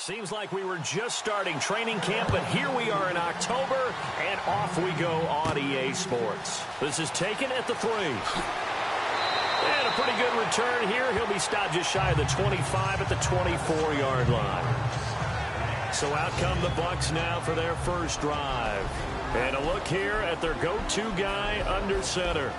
Seems like we were just starting training camp, but here we are in October, and off we go on EA Sports. This is taken at the 3. And a pretty good return here. He'll be stopped just shy of the 25 at the 24-yard line. So out come the Bucs now for their first drive. And a look here at their go-to guy under center.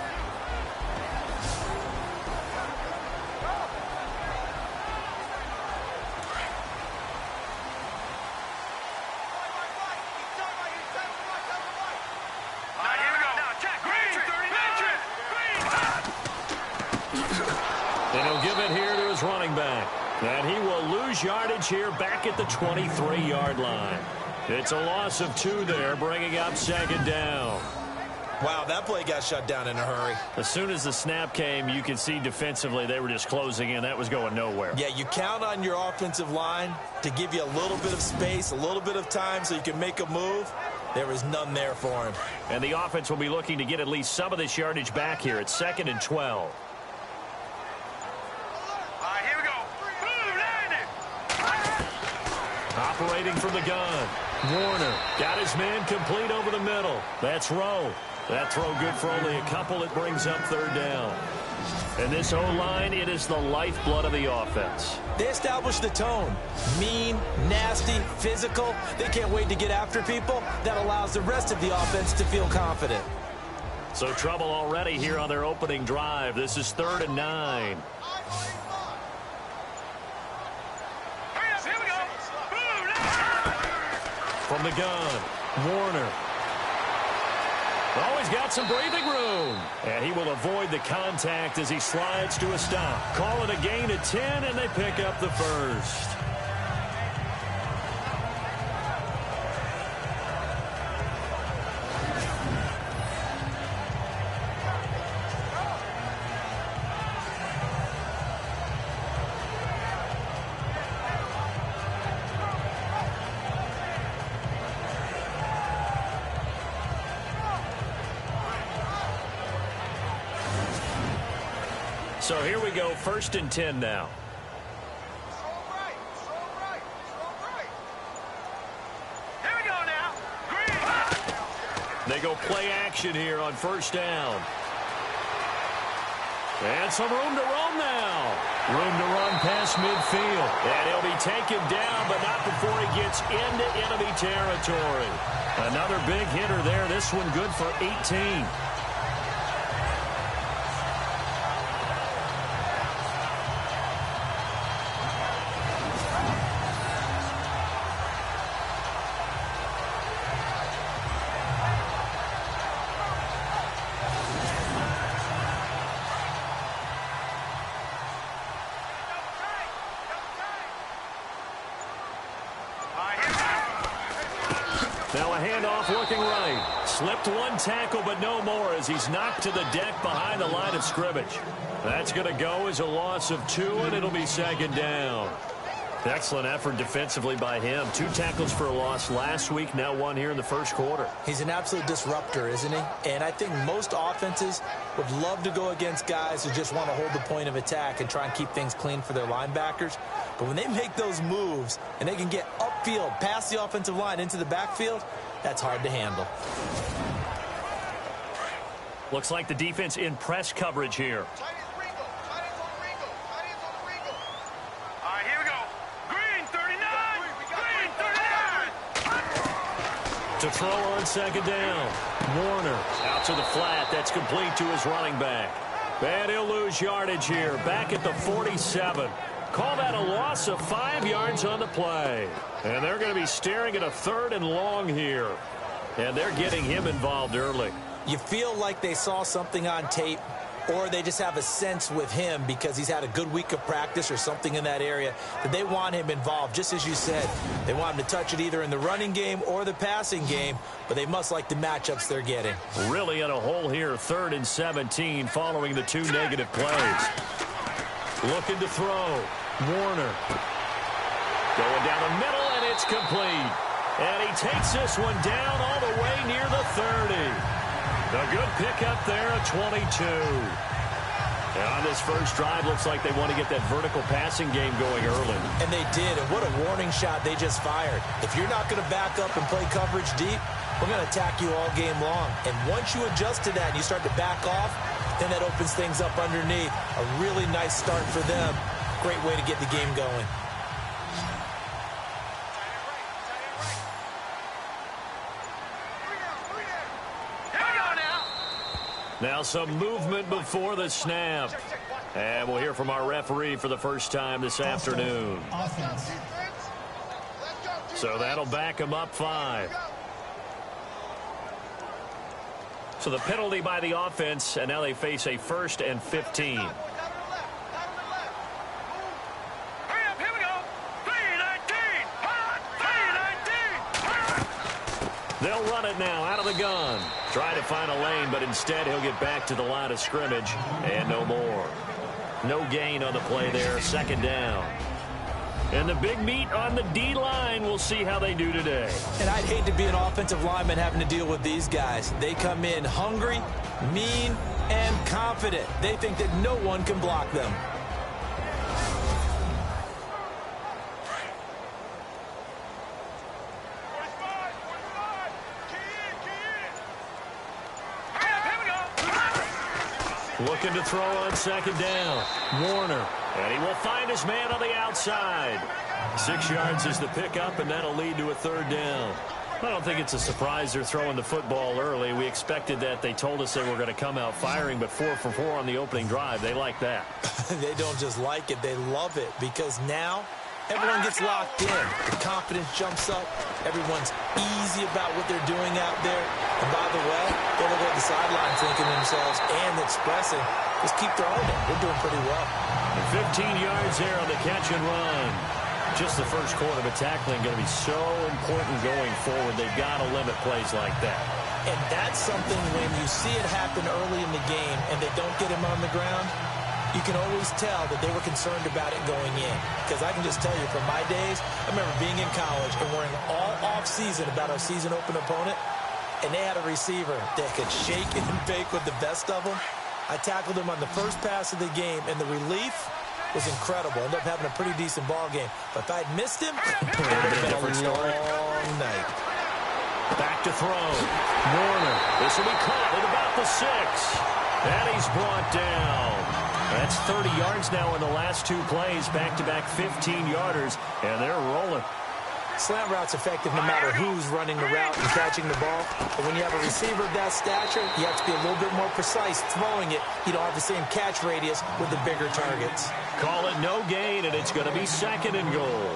And he'll give it here to his running back. And he will lose yardage here back at the 23-yard line. It's a loss of 2 there, bringing up second down. Wow, that play got shut down in a hurry. As soon as the snap came, you could see defensively they were just closing in. That was going nowhere. Yeah, you count on your offensive line to give you a little bit of space, a little bit of time so you can make a move. There was none there for him. And the offense will be looking to get at least some of this yardage back here. It's 2nd and 12. Operating from the gun. Warner got his man complete over the middle. That's Rowe. That throw good for only a couple. It brings up 3rd down. And this O-line, it is the lifeblood of the offense. They established the tone. Mean, nasty, physical. They can't wait to get after people. That allows the rest of the offense to feel confident. So trouble already here on their opening drive. This is 3rd and 9. From the gun, Warner. Always got some breathing room. And he will avoid the contact as he slides to a stop. Call it a gain of 10, and they pick up the first. So here we go, 1st and 10 now. Here we go now. Green. They go play action here on 1st down. And some room to roam now. Room to run past midfield. And he'll be taken down, but not before he gets into enemy territory. Another big hitter there. This one good for 18. Now a handoff looking right. Slipped one tackle, but no more as he's knocked to the deck behind the line of scrimmage. That's going to go as a loss of 2, and it'll be 2nd down. Excellent effort defensively by him. 2 tackles for a loss last week, now 1 here in the first quarter. He's an absolute disruptor, isn't he? And I think most offenses would love to go against guys who just want to hold the point of attack and try and keep things clean for their linebackers. But when they make those moves and they can get upfield, past the offensive line into the backfield, that's hard to handle. Looks like the defense in press coverage here. To throw on 2nd down. Warner out to the flat. That's complete to his running back. And he'll lose yardage here. Back at the 47. Call that a loss of 5 yards on the play. And they're going to be staring at a 3rd and long here. And they're getting him involved early. You feel like they saw something on tape, or they just have a sense with him because he's had a good week of practice or something in that area that they want him involved. Just as you said, they want him to touch it either in the running game or the passing game, but they must like the matchups they're getting. Really in a hole here, 3rd and 17 following the 2 negative plays. Looking to throw. Warner. Going down the middle, and it's complete. And he takes this one down all the way near the 30. A good pickup there at 22. On this first drive, looks like they want to get that vertical passing game going early. And they did, and what a warning shot they just fired. If you're not going to back up and play coverage deep, we're going to attack you all game long. And once you adjust to that and you start to back off, then that opens things up underneath. A really nice start for them. Great way to get the game going. Now some movement before the snap. And we'll hear from our referee for the first time this afternoon. So that'll back them up 5. So the penalty by the offense, and now they face a 1st and 15. They'll run it now out of the gun. Try to find a lane, but instead he'll get back to the line of scrimmage and no more. No gain on the play there, 2nd down. And the big meat on the D-line, we'll see how they do today. And I'd hate to be an offensive lineman having to deal with these guys. They come in hungry, mean, and confident. They think that no one can block them. Looking to throw on 2nd down. Warner. And he will find his man on the outside. 6 yards is the pickup, and that'll lead to a 3rd down. I don't think it's a surprise they're throwing the football early. We expected that. They told us they were going to come out firing, but 4 for 4 on the opening drive. They like that. They don't just like it. They love it because now everyone gets locked in. The confidence jumps up. Everyone's easy about what they're doing out there. And by the way, they look at the sideline thinking to themselves and expressing, just keep throwing it. We're doing pretty well. 15 yards there on the catch and run. Just the first quarter, but tackling going to be so important going forward. They've got to limit plays like that. And that's something when you see it happen early in the game and they don't get him on the ground, you can always tell that they were concerned about it going in. Because I can just tell you from my days, I remember being in college and worrying all off-season about our season-open opponent, and they had a receiver that could shake and bake with the best of them. I tackled him on the first pass of the game, and the relief was incredible. Ended up having a pretty decent ball game. But if I'd missed him, it would have been a long night. Back to throw. Warner. This will be caught at about the 6. And he's brought down. That's 30 yards now in the last 2 plays. Back-to-back 15-yarders, and they're rolling. Slant route's effective no matter who's running the route and catching the ball. But when you have a receiver of that stature, you have to be a little bit more precise throwing it. You don't have the same catch radius with the bigger targets. Call it no gain, and it's going to be 2nd and goal.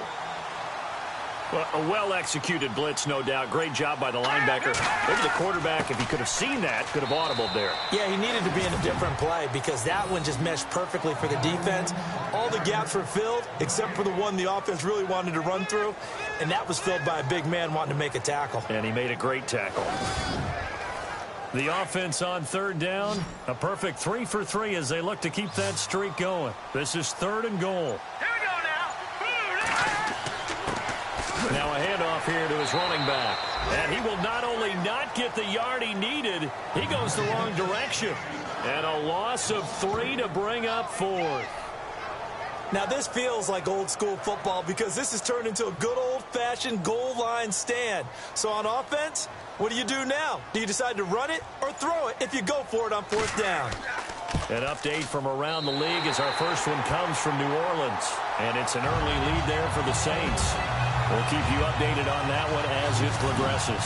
Well, a well-executed blitz, no doubt. Great job by the linebacker. Maybe the quarterback, if he could have seen that, could have audibled there. Yeah, he needed to be in a different play because that one just meshed perfectly for the defense. All the gaps were filled except for the one the offense really wanted to run through, and that was filled by a big man wanting to make a tackle. And he made a great tackle. The offense on 3rd down, a perfect 3 for 3 as they look to keep that streak going. This is 3rd and goal. Now a handoff here to his running back. And he will not only not get the yard he needed, he goes the wrong direction. And a loss of 3 to bring up 4th. Now this feels like old school football because this has turned into a good old-fashioned goal line stand. So on offense, what do you do now? Do you decide to run it or throw it if you go for it on 4th down? An update from around the league as our first one comes from New Orleans. And it's an early lead there for the Saints. We'll keep you updated on that one as it progresses.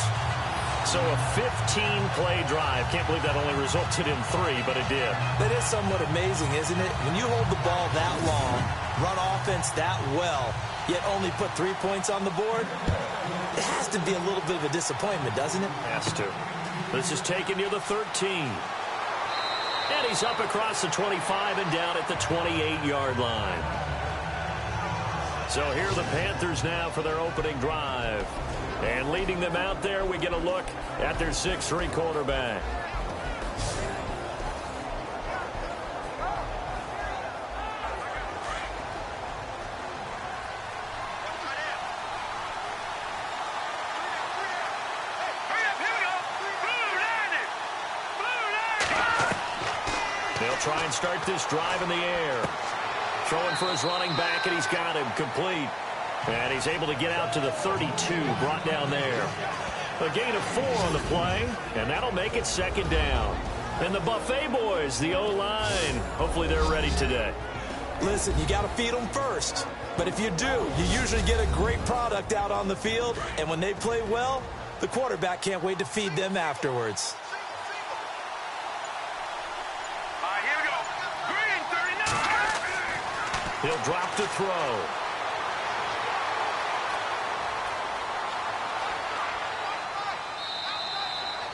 So a 15-play drive. Can't believe that only resulted in 3, but it did. That is somewhat amazing, isn't it? When you hold the ball that long, run offense that well, yet only put 3 points on the board, it has to be a little bit of a disappointment, doesn't it? Has to. This is taken near the 13. And he's up across the 25 and down at the 28-yard line. So here are the Panthers now for their opening drive. And leading them out there, we get a look at their 6'3" quarterback. They'll They'll try and start this drive in the air. Throwing for his running back, and he's got him complete. And he's able to get out to the 32, brought down there. A gain of 4 on the play, and that'll make it second down. And the Buffet boys, the O-line, hopefully they're ready today. Listen, you got to feed them first. But if you do, you usually get a great product out on the field. And when they play well, the quarterback can't wait to feed them afterwards. All right, here we go. Green, 39. He'll drop to throw.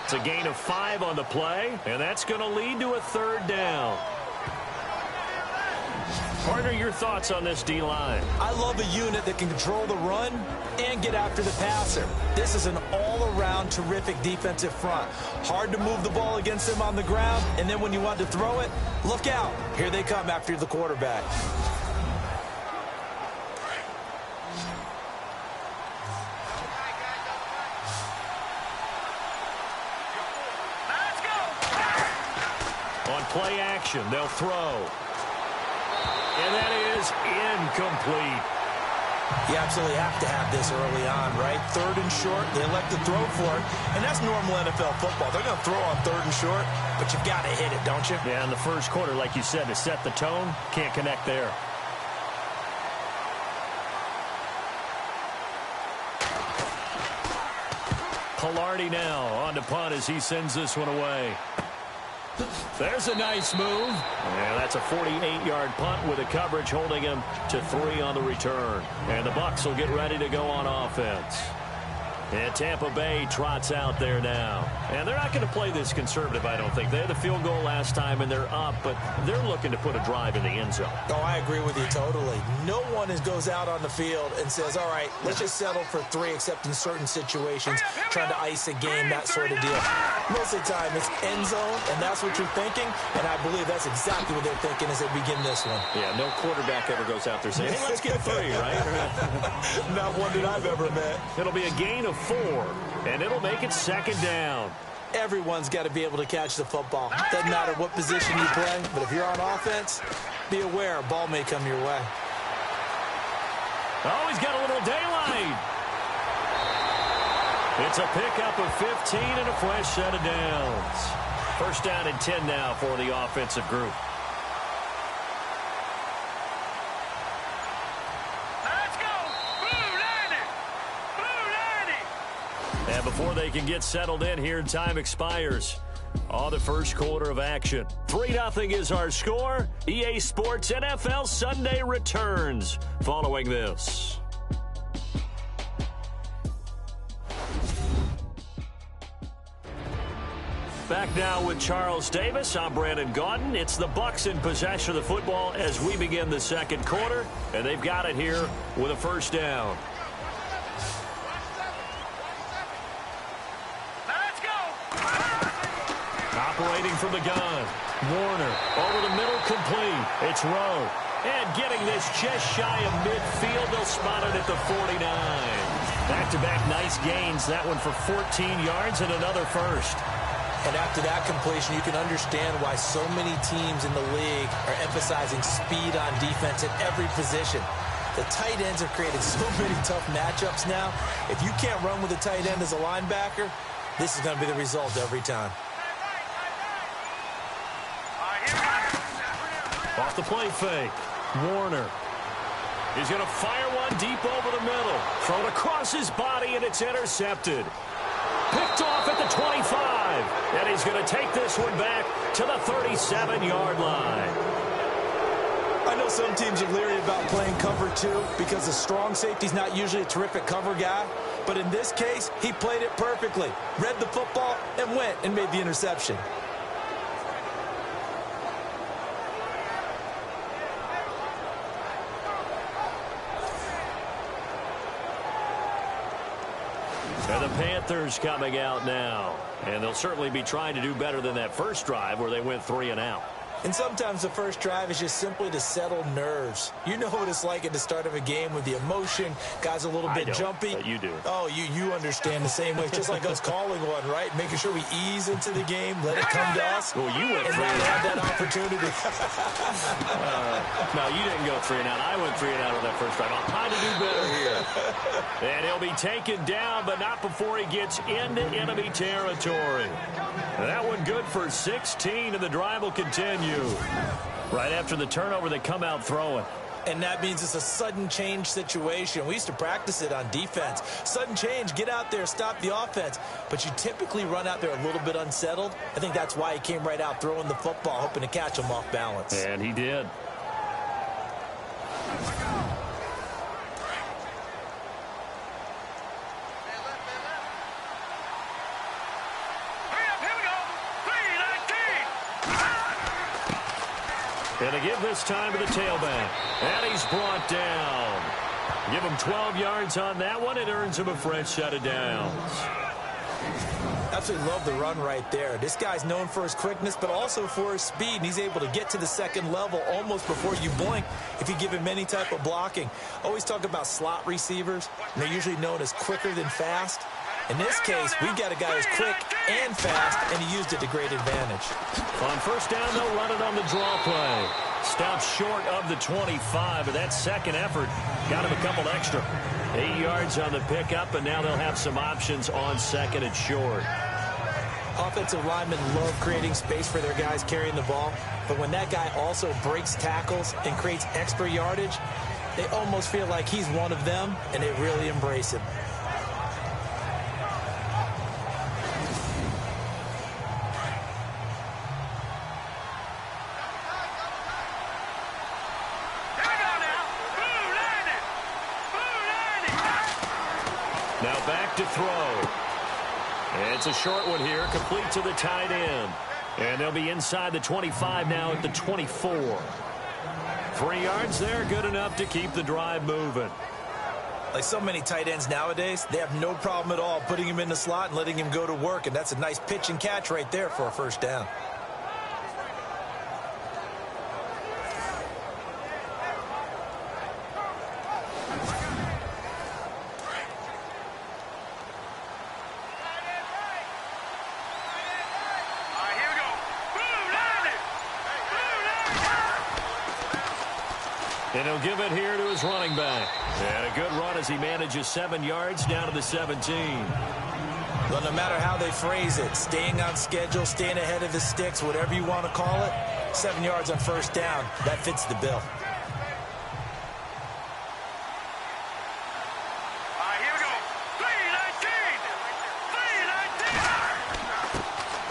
It's a gain of 5 on the play, and that's going to lead to a third down. Partner, your thoughts on this D-line? I love a unit that can control the run and get after the passer. This is an all-around terrific defensive front. Hard to move the ball against them on the ground, and then when you want to throw it, look out. Here they come after the quarterback. Let's go. On play action, they'll throw. And that is incomplete. You absolutely have to have this early on, right? 3rd and short, they elect to throw for it, and that's normal NFL football. They're going to throw on 3rd and short, but you've got to hit it, don't you? Yeah, in the first quarter, like you said, to set the tone, can't connect there. Pilardi now on to punt as he sends this one away. There's a nice move. And that's a 48-yard punt with the coverage holding him to 3 on the return. And the Bucs will get ready to go on offense. And Tampa Bay trots out there now. And they're not going to play this conservative, I don't think. They had the field goal last time, and they're up, but they're looking to put a drive in the end zone. Oh, I agree with you totally. No one goes out on the field and says, all right, let's just settle for 3, except in certain situations, trying to ice a game, that sort of deal. Most of the time, it's end zone, and that's what you're thinking, and I believe that's exactly what they're thinking as they begin this one. Yeah, no quarterback ever goes out there saying, hey, let's get 3, right? Not one that I've ever met. It'll be a gain of 4, and it'll make it second down. Everyone's got to be able to catch the football. Doesn't matter what position you play, but if you're on offense, be aware a ball may come your way. Oh, he's got a little daylight. It's a pickup of 15 and a fresh set of downs. First down and 10 now for the offensive group. Let's go. Blue 90. Blue 90. And before they can get settled in here, time expires on the first quarter of action. 3-0 is our score. EA Sports NFL Sunday returns following this. Back now with Charles Davis. I'm Brandon Gaudin. It's the Bucs in possession of the football as we begin the second quarter, and they've got it here with a first down. Let's go. Operating from the gun. Warner over the middle, complete. It's Rowe. And getting this just shy of midfield. They'll spot it at the 49. Back-to-back nice gains. That one for 14 yards and another first. And after that completion, you can understand why so many teams in the league are emphasizing speed on defense at every position. The tight ends have created so many tough matchups now. If you can't run with a tight end as a linebacker, this is going to be the result every time. Off the play fake. Warner. He's going to fire one deep over the middle. Thrown across his body, and it's intercepted. Picked off at the 25. And he's going to take this one back to the 37-yard line. I know some teams are leery about playing cover 2 because the strong safety's not usually a terrific cover guy. But in this case, he played it perfectly. Read the football and went and made the interception. And the Panthers coming out now. And they'll certainly be trying to do better than that first drive where they went 3 and out. And sometimes the first drive is just simply to settle nerves. You know what it's like at the start of a game with the emotion, guys a little bit jumpy. But you do. Oh, you understand the same way. It's just like us calling one, right? Making sure we ease into the game, let it come to us. Well, you went and for not it. have that opportunity. No, you didn't go 3 and out. I went 3 and out on that first drive. I'm trying to do better here. And he'll be taken down, but not before he gets into enemy territory. That one good for 16, and the drive will continue. Right after the turnover, they come out throwing. And that means it's a sudden change situation. We used to practice it on defense. Sudden change, get out there, stop the offense. But you typically run out there a little bit unsettled. I think that's why he came right out throwing the football, hoping to catch him off balance. And he did. And they give this time to the tailback. And he's brought down. Give him 12 yards on that one. It earns him a fresh set of downs. Absolutely love the run right there. This guy's known for his quickness, but also for his speed. And he's able to get to the second level almost before you blink if you give him any type of blocking. Always talk about slot receivers. And they're usually known as quicker than fast. In this case, we've got a guy who's quick and fast, and he used it to great advantage. On first down, they'll run it on the draw play. Stops short of the 25, but that second effort got him a couple extra. 8 yards on the pickup, and now they'll have some options on second and short. Offensive linemen love creating space for their guys carrying the ball, but when that guy also breaks tackles and creates extra yardage, they almost feel like he's one of them, and they really embrace him. Now back to throw. It's a short one here, complete to the tight end. And they'll be inside the 25 now at the 24. 3 yards there, good enough to keep the drive moving. Like so many tight ends nowadays, they have no problem at all putting him in the slot and letting him go to work. And that's a nice pitch and catch right there for a first down. And he'll give it here to his running back. And a good run as he manages 7 yards down to the 17. Well, no matter how they phrase it, staying on schedule, staying ahead of the sticks, whatever you want to call it, 7 yards on first down, that fits the bill. Here we go.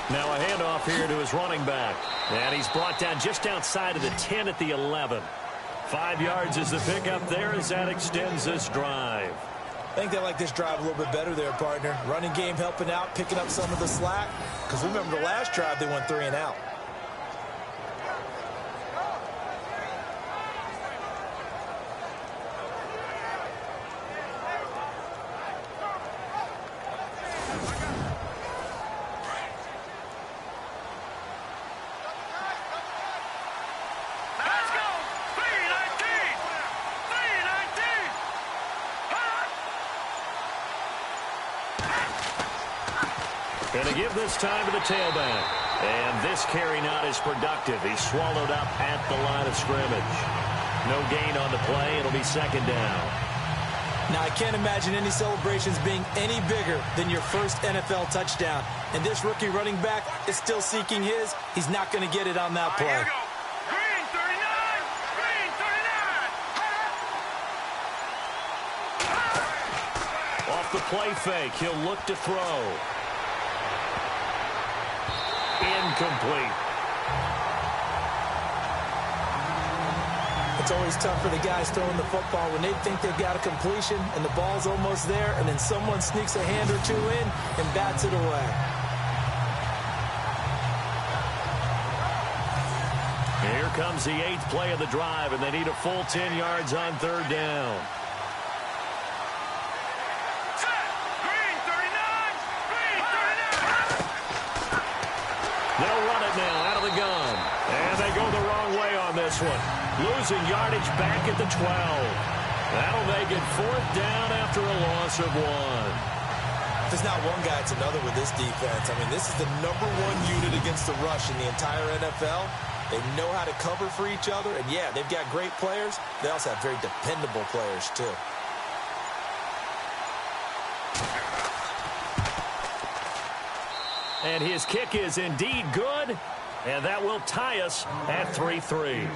3-19. Now a handoff here to his running back. And he's brought down just outside of the 10 at the 11. 5 yards is the pickup there as that extends this drive. I think they like this drive a little bit better there, partner. Running game helping out, picking up some of the slack. Because remember the last drive, they went 3 and out. And they give this time to the tailback. And this carry not as productive. He's swallowed up at the line of scrimmage. No gain on the play. It'll be second down. Now, I can't imagine any celebrations being any bigger than your first NFL touchdown. And this rookie running back is still seeking his. He's not going to get it on that play. Here we go. Green 39. Green 39. Off the play fake, he'll look to throw. Incomplete. It's always tough for the guys throwing the football when they think they've got a completion and the ball's almost there, and then someone sneaks a hand or two in and bats it away. Here comes the 8th play of the drive, and they need a full 10 yards on third down. They'll run it now out of the gun. And they go this one. Losing yardage back at the 12. That'll make it 4th down after a loss of 1. If there's not one guy, it's another with this defense. I mean, this is the #1 unit against the rush in the entire NFL. They know how to cover for each other. And, yeah, they've got great players. They also have very dependable players, too. And his kick is indeed good. And that will tie us at 3-3.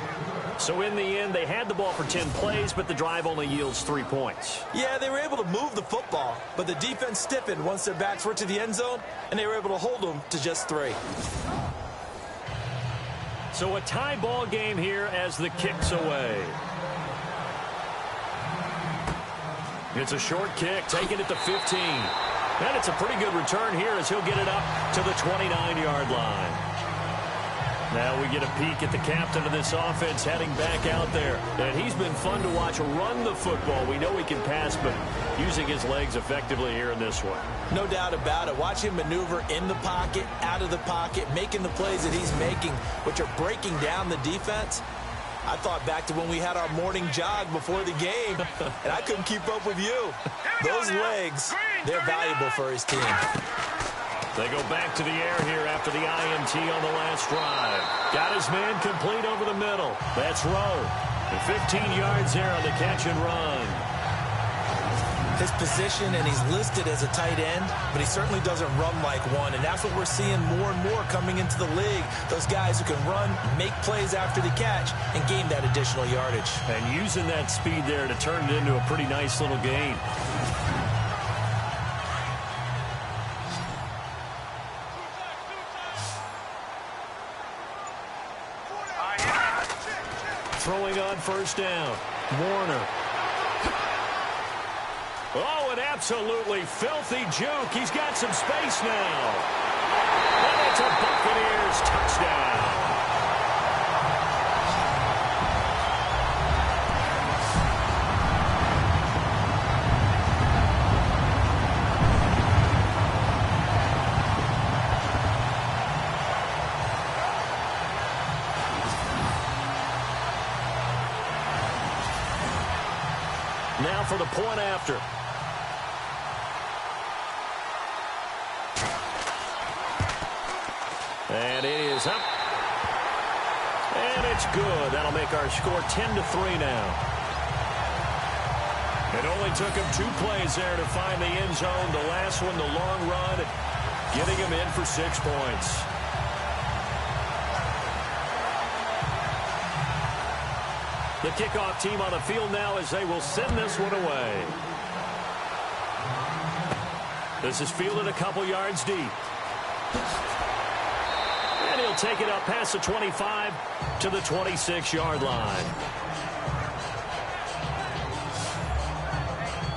So in the end, they had the ball for 10 plays, but the drive only yields 3 points. Yeah, they were able to move the football, but the defense stiffened once their backs were to the end zone, and they were able to hold them to just 3. So a tie ball game here as the kick's away. It's a short kick, taking it to 15. And it's a pretty good return here as he'll get it up to the 29-yard line. Now we get a peek at the captain of this offense heading back out there. And he's been fun to watch run the football. We know he can pass, but using his legs effectively here in this one. No doubt about it. Watch him maneuver in the pocket, out of the pocket, making the plays that he's making, which are breaking down the defense. I thought back to when we had our morning jog before the game, and I couldn't keep up with you. Those legs, they're valuable for his team. They go back to the air here after the INT on the last drive. Got his man complete over the middle. That's Rowe. And 15 yards there on the catch and run. His position, and he's listed as a tight end, but he certainly doesn't run like one, and that's what we're seeing more and more coming into the league. Those guys who can run, make plays after the catch, and gain that additional yardage. And using that speed there to turn it into a pretty nice little gain. Throwing on first down. Warner. Oh, an absolutely filthy juke. He's got some space now. And it's a Buccaneers touchdown. Now for the point after. And it is up. And it's good. That'll make our score 10-3 now. It only took him 2 plays there to find the end zone. The last one, the long run, getting him in for 6 points. The kickoff team on the field now as they will send this one away. This is fielded a couple yards deep. And he'll take it up past the 25 to the 26-yard line.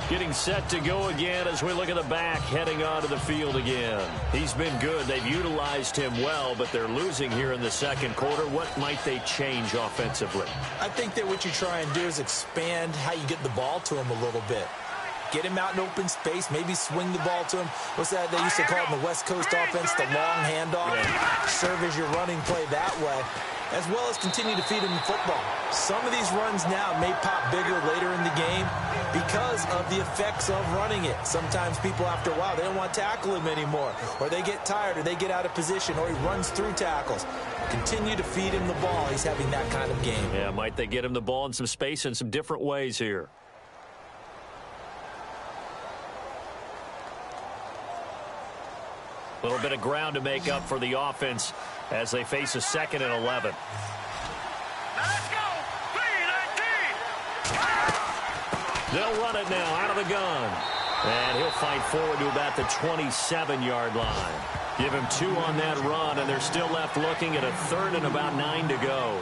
Getting set to go again as we look at the back heading onto the field again. He's been good. They've utilized him well, but they're losing here in the second quarter. What might they change offensively? I think that what you try and do is expand how you get the ball to him a little bit. Get him out in open space, maybe swing the ball to him. What's that they used to call it in the West Coast offense, the long handoff? Yeah. Serve as your running play that way, as well as continue to feed him the football. Some of these runs now may pop bigger later in the game because of the effects of running it. Sometimes people, after a while, they don't want to tackle him anymore, or they get tired, or they get out of position, or he runs through tackles. Continue to feed him the ball. He's having that kind of game. Yeah, might they get him the ball in some space in some different ways here? A little bit of ground to make up for the offense as they face a 2nd and 11. Let's go! 3-19! They'll run it now out of the gun. And he'll fight forward to about the 27-yard line. Give him 2 on that run, and they're still left looking at a 3rd and about 9 to go.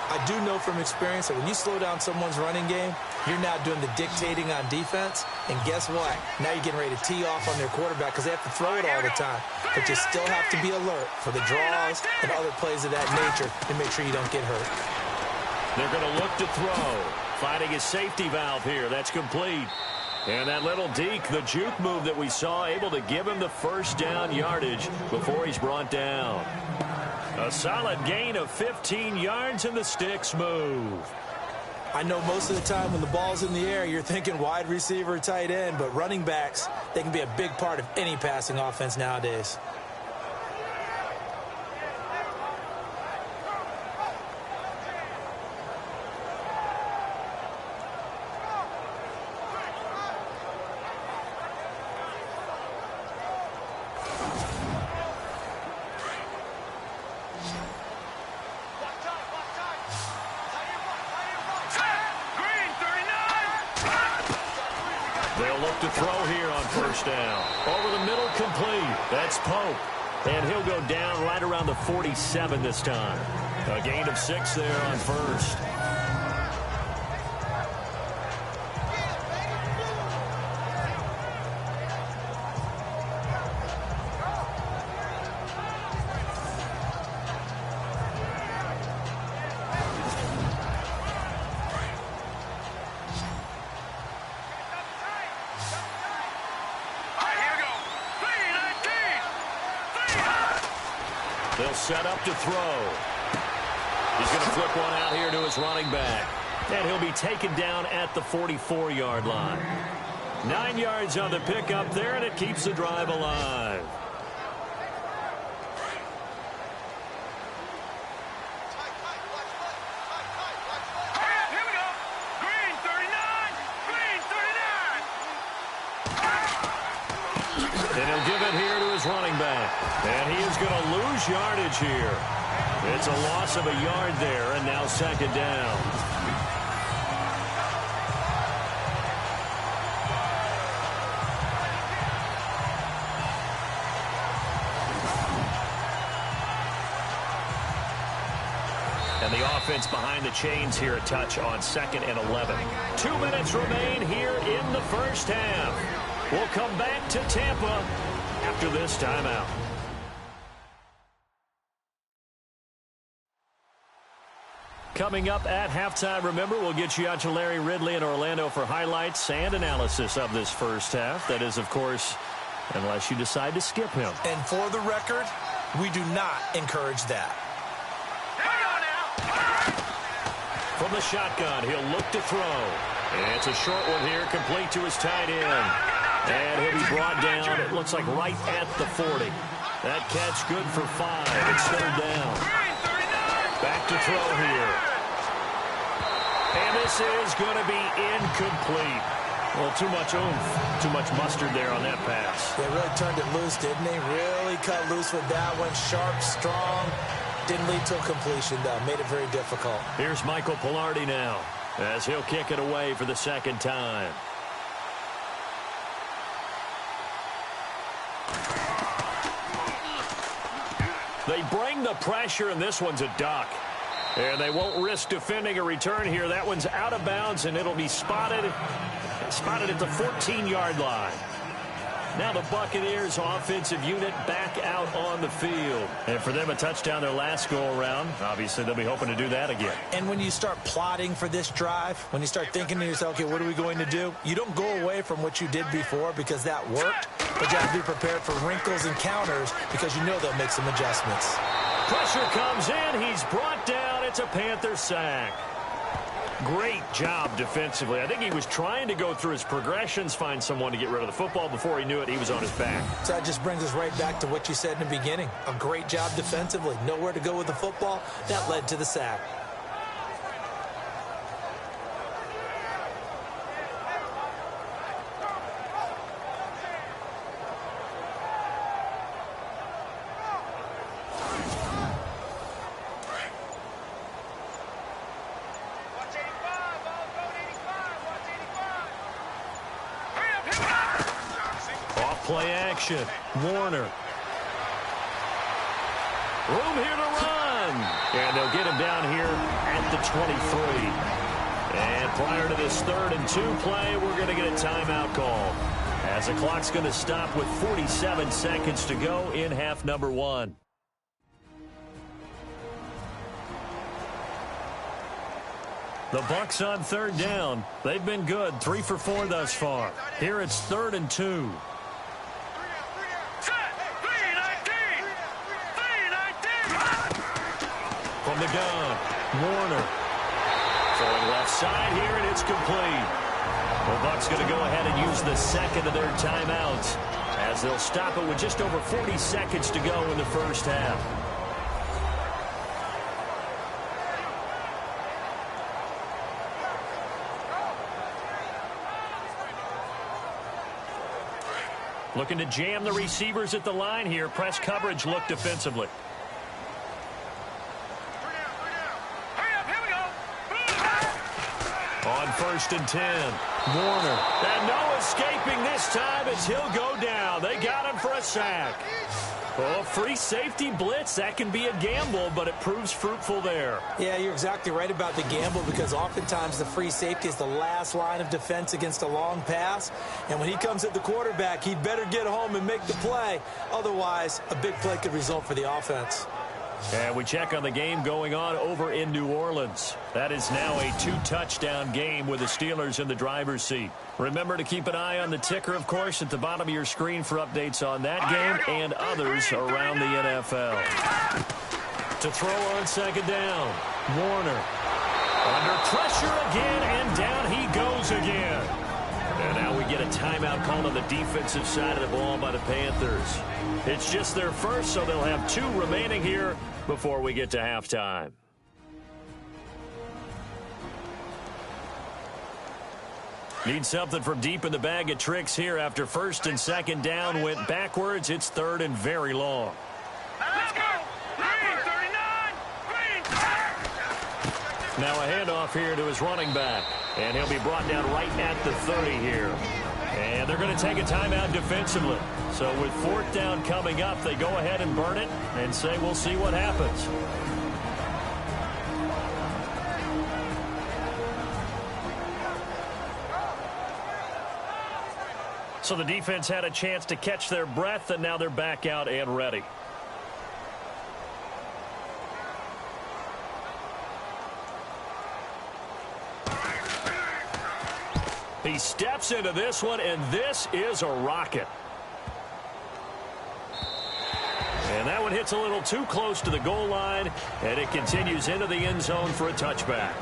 I do know from experience that when you slow down someone's running game, you're now doing the dictating on defense. And guess what? Now you're getting ready to tee off on their quarterback because they have to throw it all the time. But you still have to be alert for the draws and other plays of that nature to make sure you don't get hurt. They're going to look to throw. Finding his safety valve here. That's complete. And that little deke, the juke move that we saw, able to give him the first down yardage before he's brought down. A solid gain of 15 yards and the sticks move. I know most of the time when the ball's in the air, you're thinking wide receiver, tight end, but running backs, they can be a big part of any passing offense nowadays. They'll look to throw here on first down. Over the middle, complete. That's Pope. And he'll go down right around the 47 this time. A gain of 6 there on first. They'll set up to throw. He's going to flip one out here to his running back. And he'll be taken down at the 44-yard line. 9 yards on the pickup there, and it keeps the drive alive. Here we go. Green 39. Green 39. And he'll give it here to his running back. And he is going to lose yardage here. It's a loss of a yard there, and now second down. And the offense behind the chains here, a touch on 2nd and 11. 2 minutes remain here in the first half. We'll come back to Tampa after this timeout. Coming up at halftime, remember, we'll get you out to Larry Ridley in Orlando for highlights and analysis of this first half. That is, of course, unless you decide to skip him. And for the record, we do not encourage that. From the shotgun, he'll look to throw. And it's a short one here, complete to his tight end. And he'll be brought down, it looks like right at the 40. That catch good for 5. It's 3rd down. Back to throw here. And this is going to be incomplete. Well, too much oomph, too much mustard there on that pass. They really turned it loose, didn't they? Really cut loose with that one. Sharp, strong. Didn't lead to a completion, though. Made it very difficult. Here's Michael Pilardi now, as he'll kick it away for the second time. They bring the pressure, and this one's a duck. And they won't risk defending a return here. That one's out of bounds, and it'll be spotted at the 14-yard line. Now the Buccaneers offensive unit back out on the field. And for them, a touchdown their last go-around. Obviously, they'll be hoping to do that again. And when you start plotting for this drive, when you start thinking to yourself, okay, what are we going to do? You don't go away from what you did before because that worked, but you have to be prepared for wrinkles and counters because you know they'll make some adjustments. Pressure comes in. He's brought down. It's a Panther sack. Great job defensively. I think he was trying to go through his progressions, find someone to get rid of the football. Before he knew it, he was on his back. So that just brings us right back to what you said in the beginning. A great job defensively. Nowhere to go with the football. That led to the sack. Play action. Warner. Room here to run. And they'll get him down here at the 23. And prior to this 3rd and 2 play, we're going to get a timeout call, as the clock's going to stop with 47 seconds to go in half number 1. The Bucs on 3rd down. They've been good, 3 for 4 thus far. Here it's 3rd and 2. from the gun. Warner. Throwing left side here, and it's complete. The Bucs going to go ahead and use the second of their timeouts as they'll stop it with just over 40 seconds to go in the first half. Looking to jam the receivers at the line here. Press coverage look defensively. On 1st and 10. Warner. And no escaping this time as he'll go down. They got him for a sack. Oh, free safety blitz. That can be a gamble, but it proves fruitful there. Yeah, you're exactly right about the gamble because oftentimes the free safety is the last line of defense against a long pass. And when he comes at the quarterback, he'd better get home and make the play. Otherwise, a big play could result for the offense. And we check on the game going on over in New Orleans. That is now a 2-touchdown game with the Steelers in the driver's seat. Remember to keep an eye on the ticker, of course, at the bottom of your screen for updates on that game and others around the NFL. To throw on 2nd down, Warner. Under pressure again, and down he goes again. And now we get a timeout called on the defensive side of the ball by the Panthers. It's just their first, so they'll have 2 remaining here before we get to halftime. Need something from deep in the bag of tricks here after 1st and 2nd down went backwards. It's 3rd and very long. Let's go! Green, 39! Green! Now a handoff here to his running back. And he'll be brought down right at the 30 here. And they're going to take a timeout defensively. So with 4th down coming up, they go ahead and burn it and say we'll see what happens. So the defense had a chance to catch their breath, and now they're back out and ready. He steps into this one, and this is a rocket. And that one hits a little too close to the goal line, and it continues into the end zone for a touchback.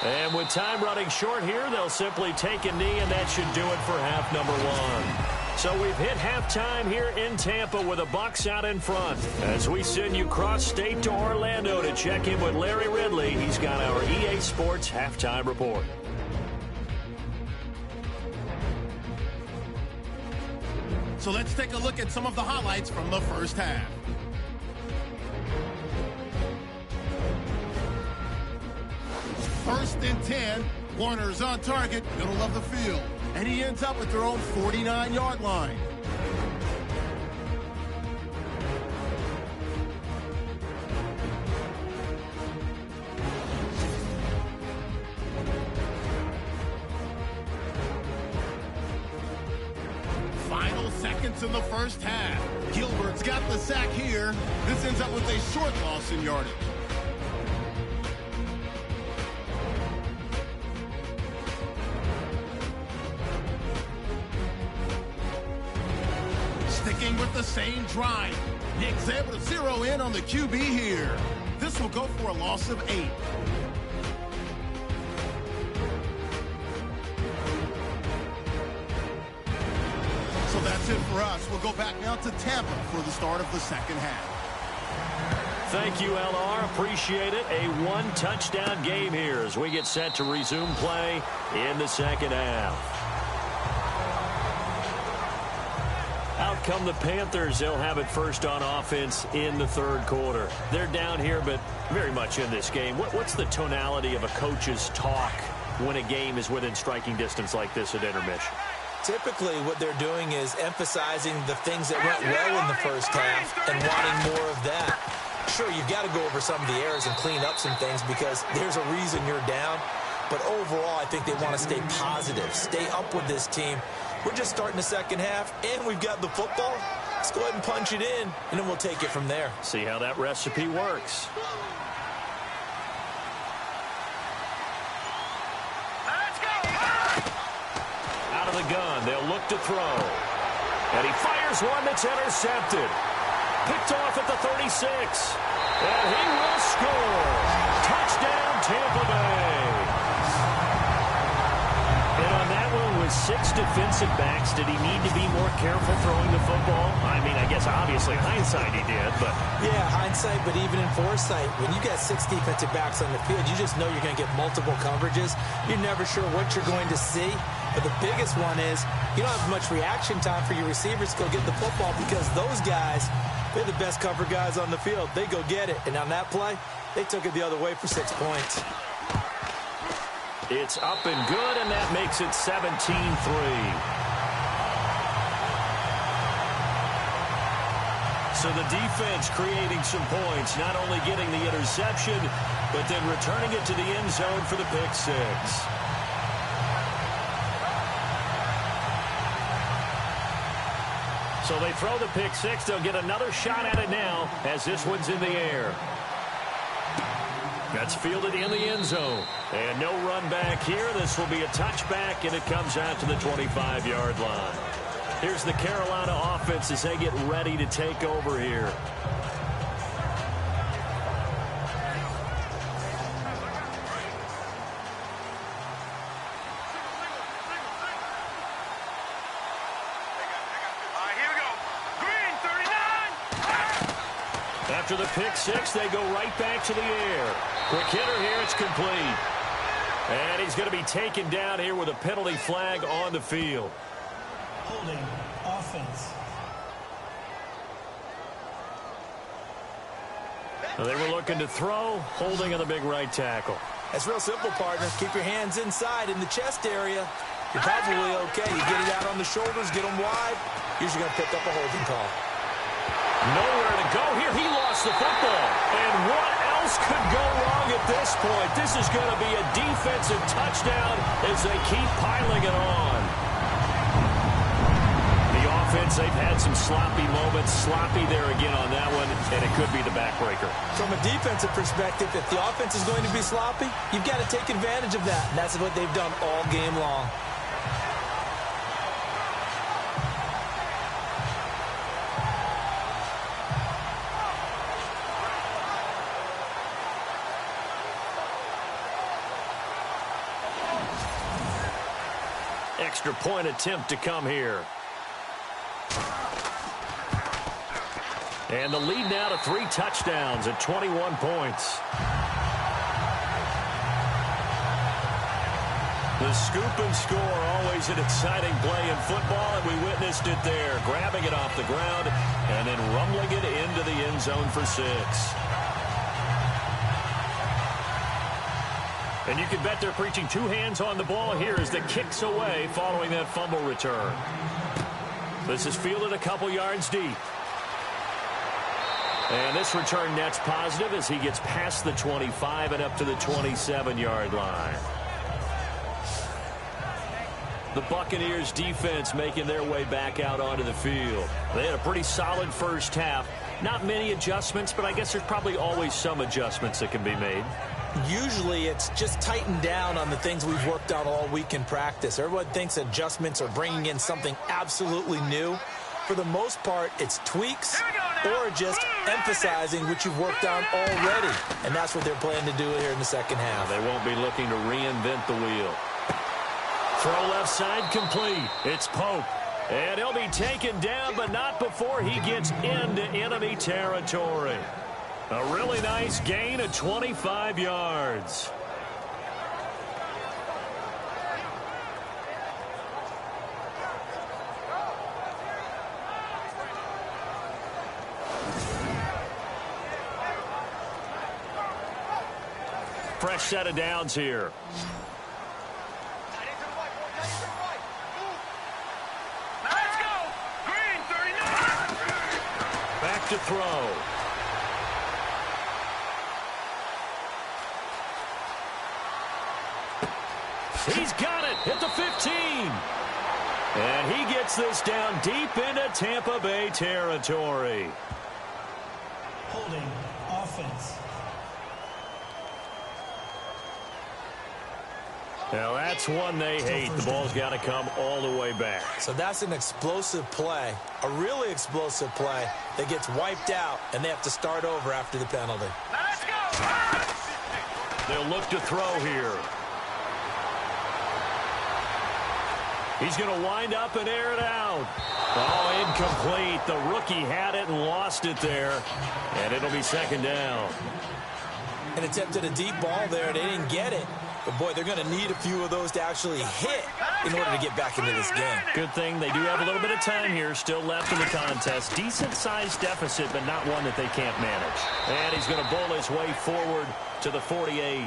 And with time running short here, they'll simply take a knee, and that should do it for half number 1. So we've hit halftime here in Tampa with the Bucs out in front. As we send you cross-state to Orlando to check in with Larry Ridley, he's got our EA Sports halftime report. So let's take a look at some of the highlights from the first half. First and 10, Warner's on target, middle of the field, and he ends up at their own 49-yard line. Final seconds in the first half. Gilbert's got the sack here. This ends up with a short loss in yardage. Sticking with the same drive. Nick's able to zero in on the QB here. This will go for a loss of 8. So that's it for us. We'll go back now to Tampa for the start of the second half. Thank you, LR. Appreciate it. A 1-touchdown game here as we get set to resume play in the second half. Out come the Panthers. They'll have it first on offense in the third quarter. They're down here, but very much in this game. What's the tonality of a coach's talk when a game is within striking distance like this at intermission? Typically, what they're doing is emphasizing the things that went well in the first half and wanting more of that. Sure, you've got to go over some of the errors and clean up some things because there's a reason you're down. But overall, I think they want to stay positive, stay up with this team. We're just starting the second half, and we've got the football. Let's go ahead and punch it in, and then we'll take it from there. See how that recipe works. of the gun. They'll look to throw. And he fires one that's intercepted. Picked off at the 36. And he will score. Touchdown, Tampa Bay. And on that one, with 6 defensive backs, did he need to be more careful throwing the football? I mean, I guess obviously hindsight he did, but... Yeah, hindsight, but even in foresight, when you got 6 defensive backs on the field, you just know you're going to get multiple coverages. You're never sure what you're going to see. But the biggest one is you don't have much reaction time for your receivers to go get the football because those guys, they're the best cover guys on the field. They go get it. And on that play, they took it the other way for 6 points. It's up and good, and that makes it 17-3. So the defense creating some points, not only getting the interception, but then returning it to the end zone for the pick 6. So they throw the pick 6. They'll get another shot at it now as this one's in the air. That's fielded in the end zone. And no run back here. This will be a touchback, and it comes out to the 25-yard line. Here's the Carolina offense as they get ready to take over here. After the pick 6, they go right back to the air. Quick hitter here, it's complete. And he's going to be taken down here with a penalty flag on the field. Holding offense. They were looking to throw, holding on the big right tackle. That's real simple, partner. Keep your hands inside in the chest area. You're probably okay. You get it out on the shoulders, get them wide. Usually going to pick up a holding call. Nowhere to go here. He lost the football. And what else could go wrong at this point? This is going to be a defensive touchdown as they keep piling it on. The offense, they've had some sloppy moments. Sloppy there again on that one, and it could be the backbreaker. From a defensive perspective, if the offense is going to be sloppy, you've got to take advantage of that. And that's what they've done all game long. Extra point attempt to come here. And the lead now to 3 touchdowns at 21 points. The scoop and score, always an exciting play in football, and we witnessed it there. Grabbing it off the ground and then rumbling it into the end zone for 6. And you can bet they're preaching 2 hands on the ball here as the kick's away following that fumble return. This is fielded a couple yards deep. And this return net's positive as he gets past the 25 and up to the 27-yard line. The Buccaneers defense making their way back out onto the field. They had a pretty solid first half. Not many adjustments, but I guess there's probably always some adjustments that can be made. Usually it's just tightened down on the things we've worked on all week in practice. Everyone thinks adjustments are bringing in something absolutely new. For the most part, it's tweaks or just emphasizing what you've worked on already. And that's what they're planning to do here in the second half. They won't be looking to reinvent the wheel. Throw left side complete. It's Pope. And he'll be taken down, but not before he gets into enemy territory. A really nice gain of 25 yards. Fresh set of downs here. Let's go! Green, 39! Back to throw. He's got it at the 15. And he gets this down deep into Tampa Bay territory. Holding offense. Now that's one they hate. The ball's got to come all the way back. So that's an explosive play, a really explosive play that gets wiped out, and they have to start over after the penalty. Let's go! They'll look to throw here. He's going to wind up and air it out. Oh, incomplete. The rookie had it and lost it there, and it'll be second down. And attempted a deep ball there. They didn't get it. But, boy, they're going to need a few of those to actually hit in order to get back into this game. Good thing they do have a little bit of time here still left in the contest. Decent-sized deficit, but not one that they can't manage. And he's going to bowl his way forward to the 48.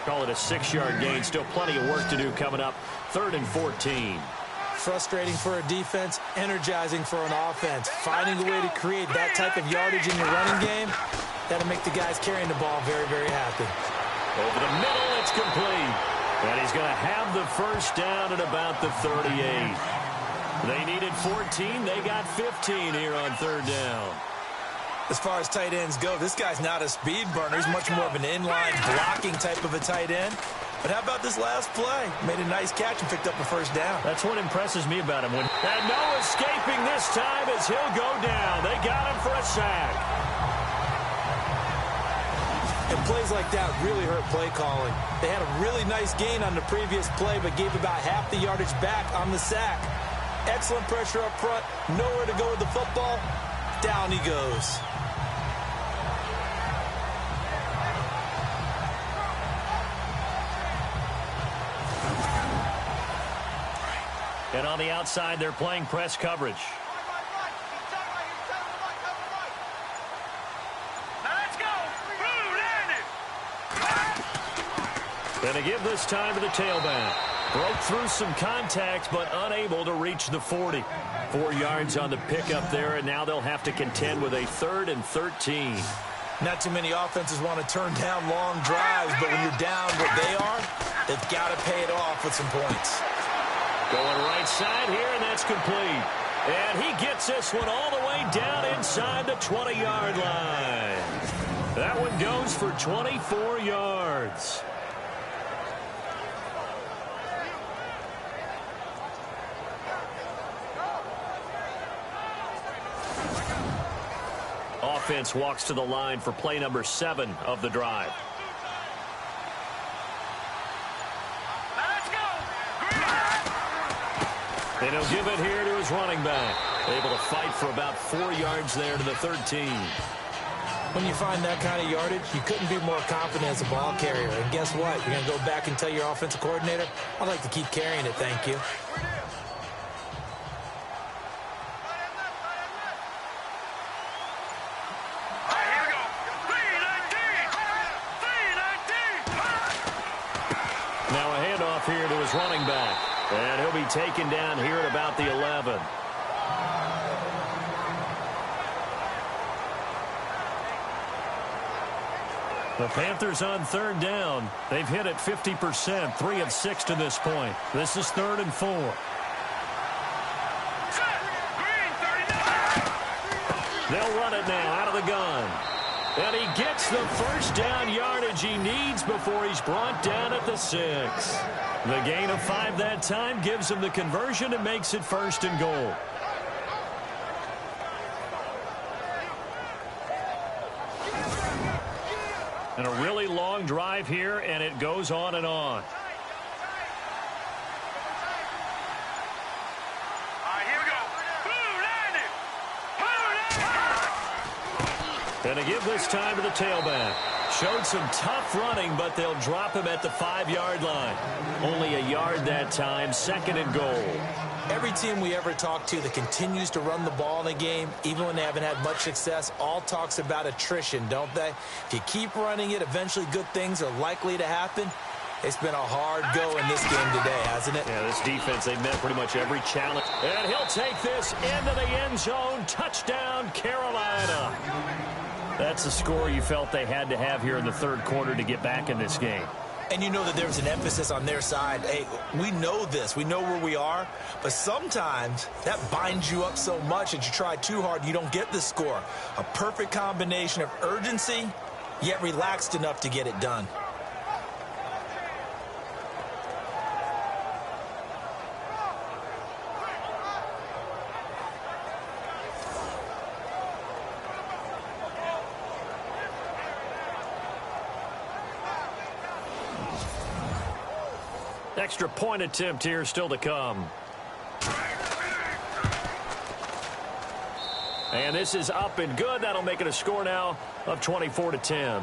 Call it a 6-yard gain. Still plenty of work to do coming up. 3rd and 14. Frustrating for a defense, energizing for an offense. Finding a way to create that type of yardage in your running game, that'll make the guys carrying the ball very, very happy. Over the middle, it's complete. And he's going to have the first down at about the 38. They needed 14. They got 15 here on 3rd down. As far as tight ends go, this guy's not a speed burner. He's much more of an inline blocking type of a tight end. But how about this last play? Made a nice catch and picked up a first down. That's what impresses me about him. And no escaping this time as he'll go down. They got him for a sack. And plays like that really hurt play calling. They had a really nice gain on the previous play, but gave about half the yardage back on the sack. Excellent pressure up front. Nowhere to go with the football. Down he goes. And on the outside, they're playing press coverage. Going to give this time to the tailback. Broke through some contact, but unable to reach the 40. 4 yards on the pickup there, and now they'll have to contend with a 3rd and 13. Not too many offenses want to turn down long drives, but when you're down what they are, they've got to pay it off with some points. Going right side here, and that's complete. And he gets this one all the way down inside the 20-yard line. That one goes for 24 yards. Offense walks to the line for play number 7 of the drive. And he'll give it here to his running back. Able to fight for about 4 yards there to the 13. When you find that kind of yardage, you couldn't be more confident as a ball carrier. And guess what? You're going to go back and tell your offensive coordinator, I'd like to keep carrying it, thank you. Now a handoff here to his running back. And he'll be taken down here at about the 11. The Panthers on 3rd down. They've hit it 50%, 3 of 6 to this point. This is 3rd and 4. They'll run it now out of the gun. And he gets the first down yardage he needs before he's brought down at the 6. The gain of 5 that time gives him the conversion and makes it 1st and goal. And a really long drive here, and it goes on and on. And to give this time to the tailback. Showed some tough running, but they'll drop him at the 5-yard line. Only a yard that time, 2nd and goal. Every team we ever talk to that continues to run the ball in a game, even when they haven't had much success, all talks about attrition, don't they? If you keep running it, eventually good things are likely to happen. It's been a hard go in this game today, hasn't it? Yeah, this defense, they've met pretty much every challenge. And he'll take this into the end zone. Touchdown, Carolina. That's the score you felt they had to have here in the 3rd quarter to get back in this game. And you know that there's an emphasis on their side. Hey, we know this. We know where we are. But sometimes that binds you up so much that you try too hard, you don't get the score. A perfect combination of urgency, yet relaxed enough to get it done. extra point attempt here still to come. And this is up and good. That'll make it a score now of 24-10.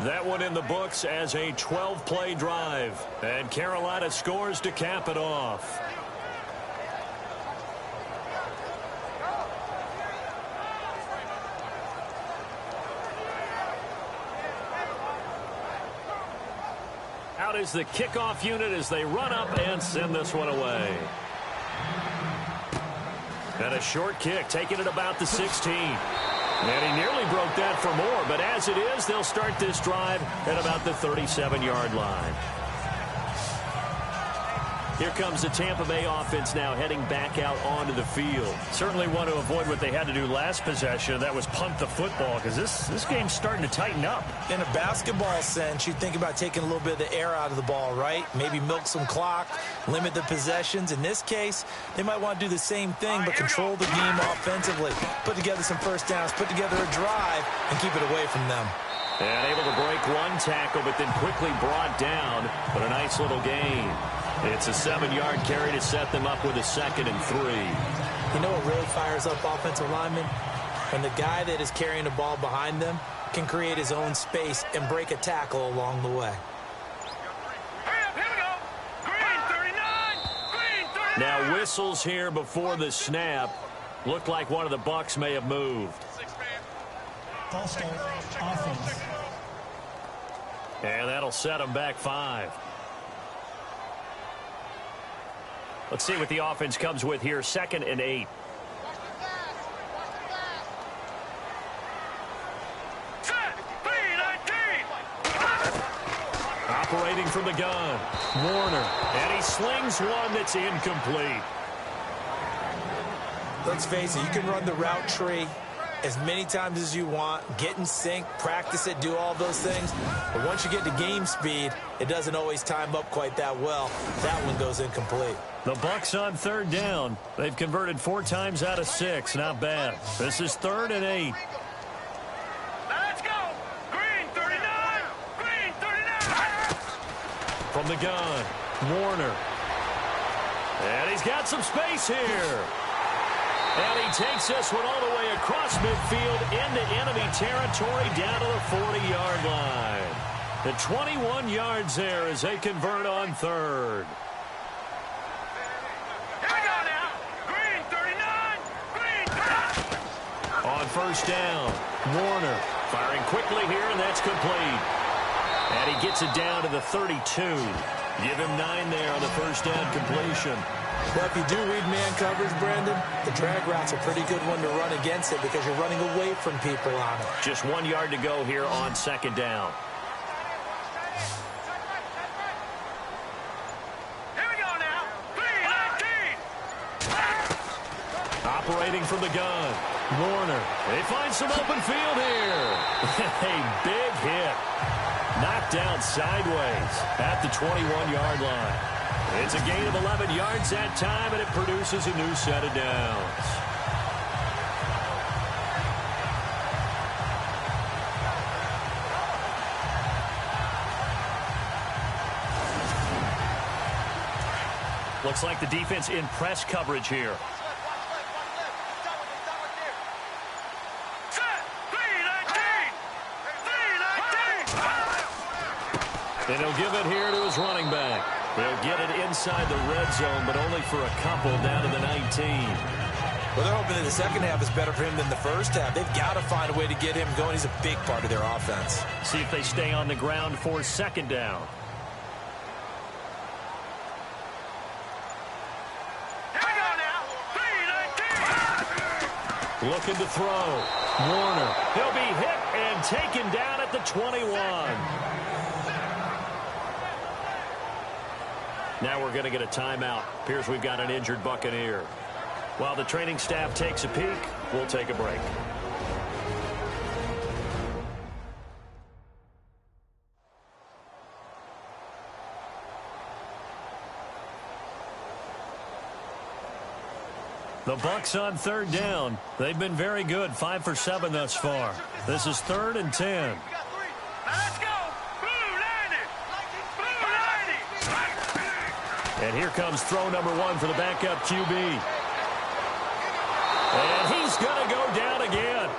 That one in the books as a 12-play drive. And Carolina scores to cap it off. Out is the kickoff unit as they run up and send this one away. And a short kick, taking it about the 16. And he nearly broke that for more, but as it is, they'll start this drive at about the 37-yard line. Here comes the Tampa Bay offense now heading back out onto the field. Certainly want to avoid what they had to do last possession. That was punt the football, because this game's starting to tighten up. In a basketball sense, you think about taking a little bit of the air out of the ball, right? Maybe milk some clock, limit the possessions. In this case, they might want to do the same thing, but control the game offensively. Put together some first downs, put together a drive, and keep it away from them. And able to break one tackle, but then quickly brought down. But a nice little gain. It's a 7-yard carry to set them up with a 2nd and 3. You know what really fires up offensive linemen? When the guy that is carrying the ball behind them can create his own space and break a tackle along the way. Now whistles here before the snap. Looked like one of the Bucs may have moved. False start, offense. And that'll set them back 5. Let's see what the offense comes with here. 2nd and 8. Operating from the gun, Warner. And he slings one that's incomplete. Let's face it, you can run the route tree as many times as you want, get in sync, practice it, do all those things. But once you get to game speed, it doesn't always time up quite that well. That one goes incomplete. The Bucs on 3rd down. They've converted 4 times out of 6. Not bad. This is 3rd and 8. Let's go! Green 39! Green 39! From the gun, Warner. And he's got some space here. And he takes this one all the way across midfield into enemy territory down to the 40-yard line. The 21 yards there as they convert on 3rd. Here we go now! Green 39! Green 39! On 1st down, Warner firing quickly here, and that's complete. And he gets it down to the 32. Give him 9 there on the 1st down completion. Well, if you do read man coverage, Brandon, the drag route's a pretty good one to run against it because you're running away from people on it. Just 1 yard to go here on 2nd down. Here we go now! Green 19! Operating from the gun, Warner. They find some open field here. A big hit. Knocked down sideways at the 21-yard line. It's a gain of 11 yards that time, and it produces a new set of downs. Looks like the defense in press coverage here. And he'll give it here to his running back. They'll get it inside the red zone, but only for a couple down to the 19. Well, they're hoping that the second half is better for him than the first half. They've got to find a way to get him going. He's a big part of their offense. See if they stay on the ground for 2nd down. Looking to throw. Warner. He'll be hit and taken down at the 21. Now we're going to get a timeout. Appears we've got an injured Buccaneer. While the training staff takes a peek, we'll take a break. The Bucs on 3rd down. They've been very good, 5 for 7 thus far. This is 3rd and 10. Let's go! Blue landed! And here comes throw number 1 for the backup QB. And he's going to go down again.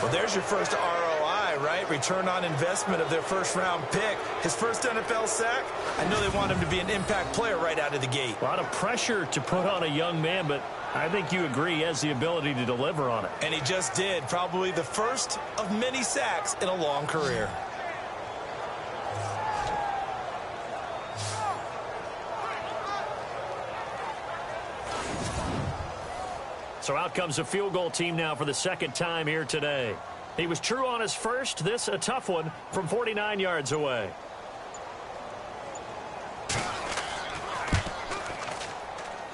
Well, there's your first ROI, right? Return on investment of their first-round pick. His first NFL sack. I know they want him to be an impact player right out of the gate. A lot of pressure to put on a young man, but I think you agree he has the ability to deliver on it. And he just did. Probably the first of many sacks in a long career. So out comes a field goal team now for the second time here today. He was true on his first. This a tough one from 49 yards away.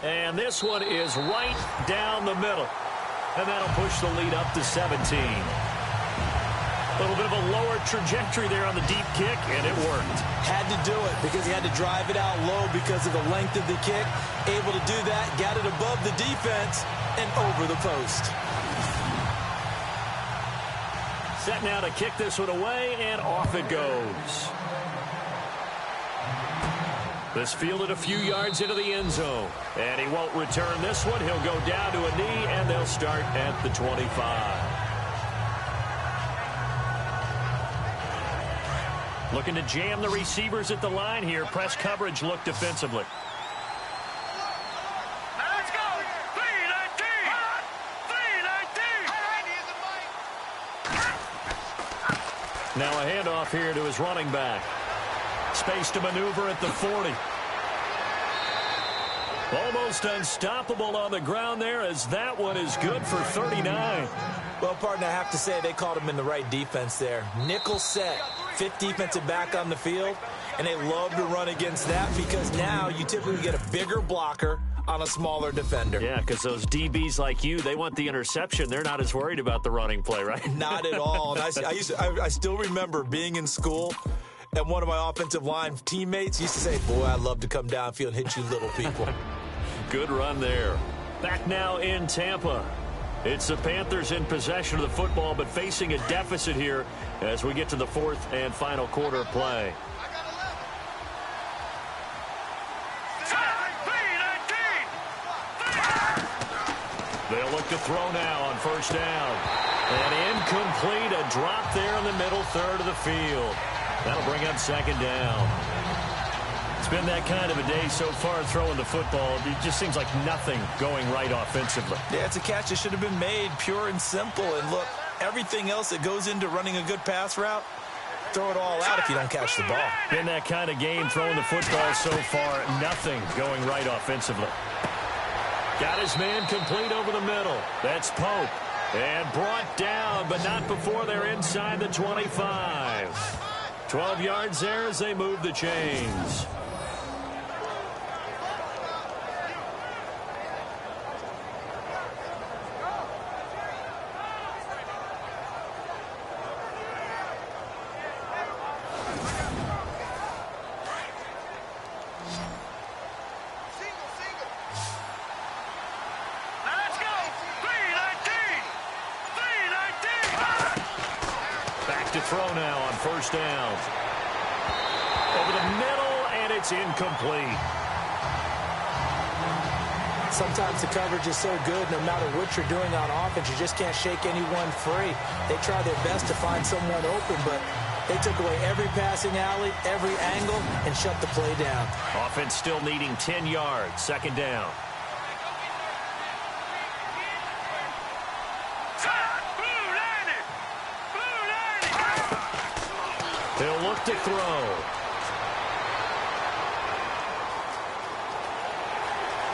And this one is right down the middle. And that'll push the lead up to 17. A little bit of a lower trajectory there on the deep kick, and it worked. Had to do it because he had to drive it out low because of the length of the kick. Able to do that, got it above the defense and over the post. Set now to kick this one away, and off it goes. This fielded a few yards into the end zone. And he won't return this one. He'll go down to a knee, and they'll start at the 25. Looking to jam the receivers at the line here. Press coverage look defensively. Let's go. 319. 319. Now a handoff here to his running back. Space to maneuver at the 40. Almost unstoppable on the ground there, as that one is good for 39. Well, partner, I have to say they called him in the right defense there. Nickel set, 5th defensive back on the field, and they love to run against that because now you typically get a bigger blocker on a smaller defender. Yeah, because those DBs like you, they want the interception. They're not as worried about the running play, right? Not at all. And I still remember being in school, and one of my offensive line teammates used to say, boy, I'd love to come downfield and hit you little people. Good run there. Back now in Tampa. It's the Panthers in possession of the football, but facing a deficit here as we get to the 4th and final quarter of play. They'll look to throw now on first down. And incomplete, a drop there in the middle third of the field. That'll bring up second down. It's been that kind of a day so far throwing the football. It just seems like nothing going right offensively. Yeah, it's a catch that should have been made, pure and simple. And look, everything else that goes into running a good pass route, throw it all out if you don't catch the ball. Been that kind of game throwing the football so far, nothing going right offensively. Got his man complete over the middle. That's Pope. And brought down, but not before they're inside the 25. 12 yards there as they move the chains. To throw now on first down. Over the middle, and it's incomplete. Sometimes the coverage is so good, no matter what you're doing on offense, you just can't shake anyone free. They try their best to find someone open, but they took away every passing alley, every angle, and shut the play down. Offense still needing 10 yards. Second down. He'll look to throw.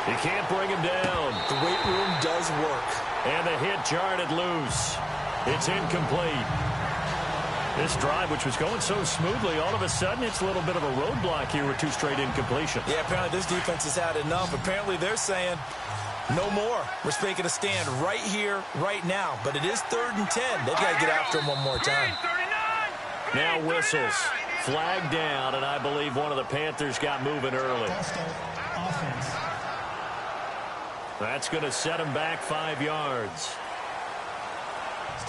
He can't bring him down. The weight room does work. And the hit jarred it loose. It's incomplete. This drive, which was going so smoothly, all of a sudden it's a little bit of a roadblock here with 2 straight incompletions. Yeah, apparently this defense has had enough. Apparently they're saying, no more. We're making a stand right here, right now. But it is 3rd and 10. They've got to get after him one more time. Now whistles. Flag down, and I believe one of the Panthers got moving early. Offense. That's going to set him back 5 yards.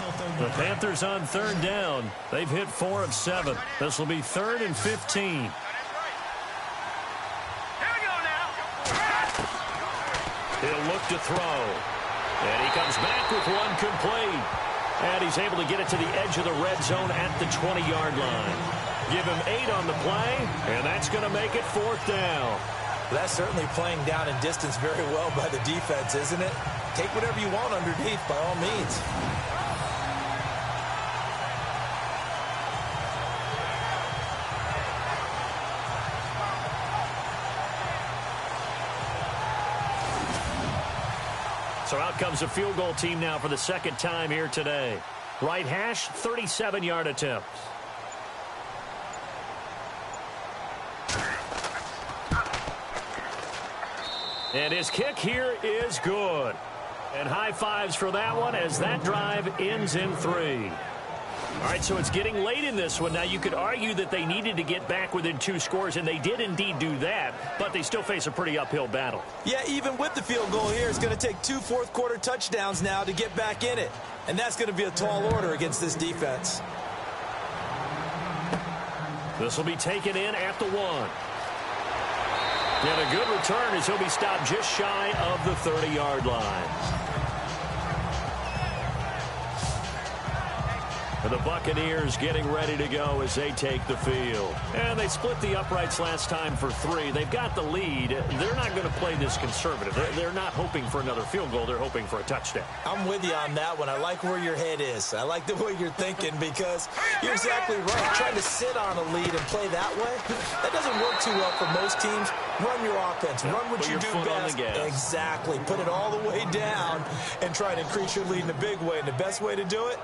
Still third The and Panthers on third down. They've hit 4 of 7. This will be 3rd and 15. Here we go now. He'll look to throw. And he comes back with one complete. And he's able to get it to the edge of the red zone at the 20-yard line. Give him 8 on the play, and that's going to make it 4th down. That's certainly playing down in distance very well by the defense, isn't it? Take whatever you want underneath, by all means. So out comes a field goal team now for the second time here today. Right hash, 37-yard attempt. And his kick here is good. And high fives for that one as that drive ends in 3. All right, so it's getting late in this one. Now, you could argue that they needed to get back within 2 scores, and they did indeed do that, but they still face a pretty uphill battle. Yeah, even with the field goal here, it's going to take 2 fourth-quarter touchdowns now to get back in it. And that's going to be a tall order against this defense. This will be taken in at the 1. And a good return as he'll be stopped just shy of the 30-yard line. And the Buccaneers getting ready to go as they take the field. And they split the uprights last time for 3. They've got the lead. They're not going to play this conservative. They're not hoping for another field goal. They're hoping for a touchdown. I'm with you on that one. I like where your head is. I like the way you're thinking because you're exactly right. Trying to sit on a lead and play that way, that doesn't work too well for most teams. Run your offense. Run what you do best. Exactly. Put it all the way down and try to increase your lead in a big way. And the best way to do it,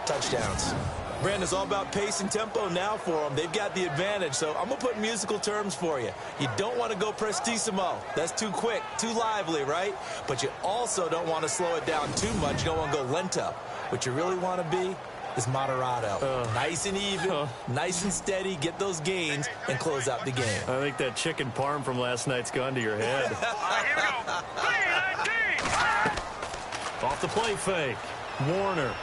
touchdowns. Brandon's all about pace and tempo now for them. They've got the advantage, so I'm going to put musical terms for you. You don't want to go prestissimo. That's too quick, too lively, right? But you also don't want to slow it down too much. You don't want to go lento. What you really want to be is moderato. Nice and even, nice and steady, get those gains, and close out the game. I think that chicken parm from last night's gone to your head. Here we go. 3-19. Off the play fake. Warner.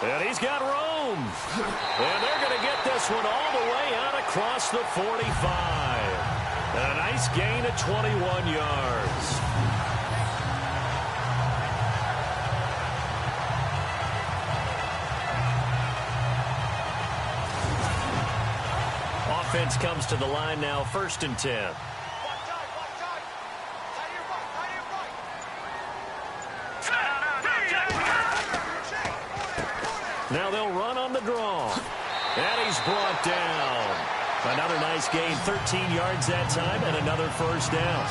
And he's got room. And they're going to get this one all the way out across the 45. A nice gain of 21 yards. Offense comes to the line now, 1st and 10. Now they'll run on the draw. And he's brought down. Another nice gain, 13 yards that time, and another 1st down.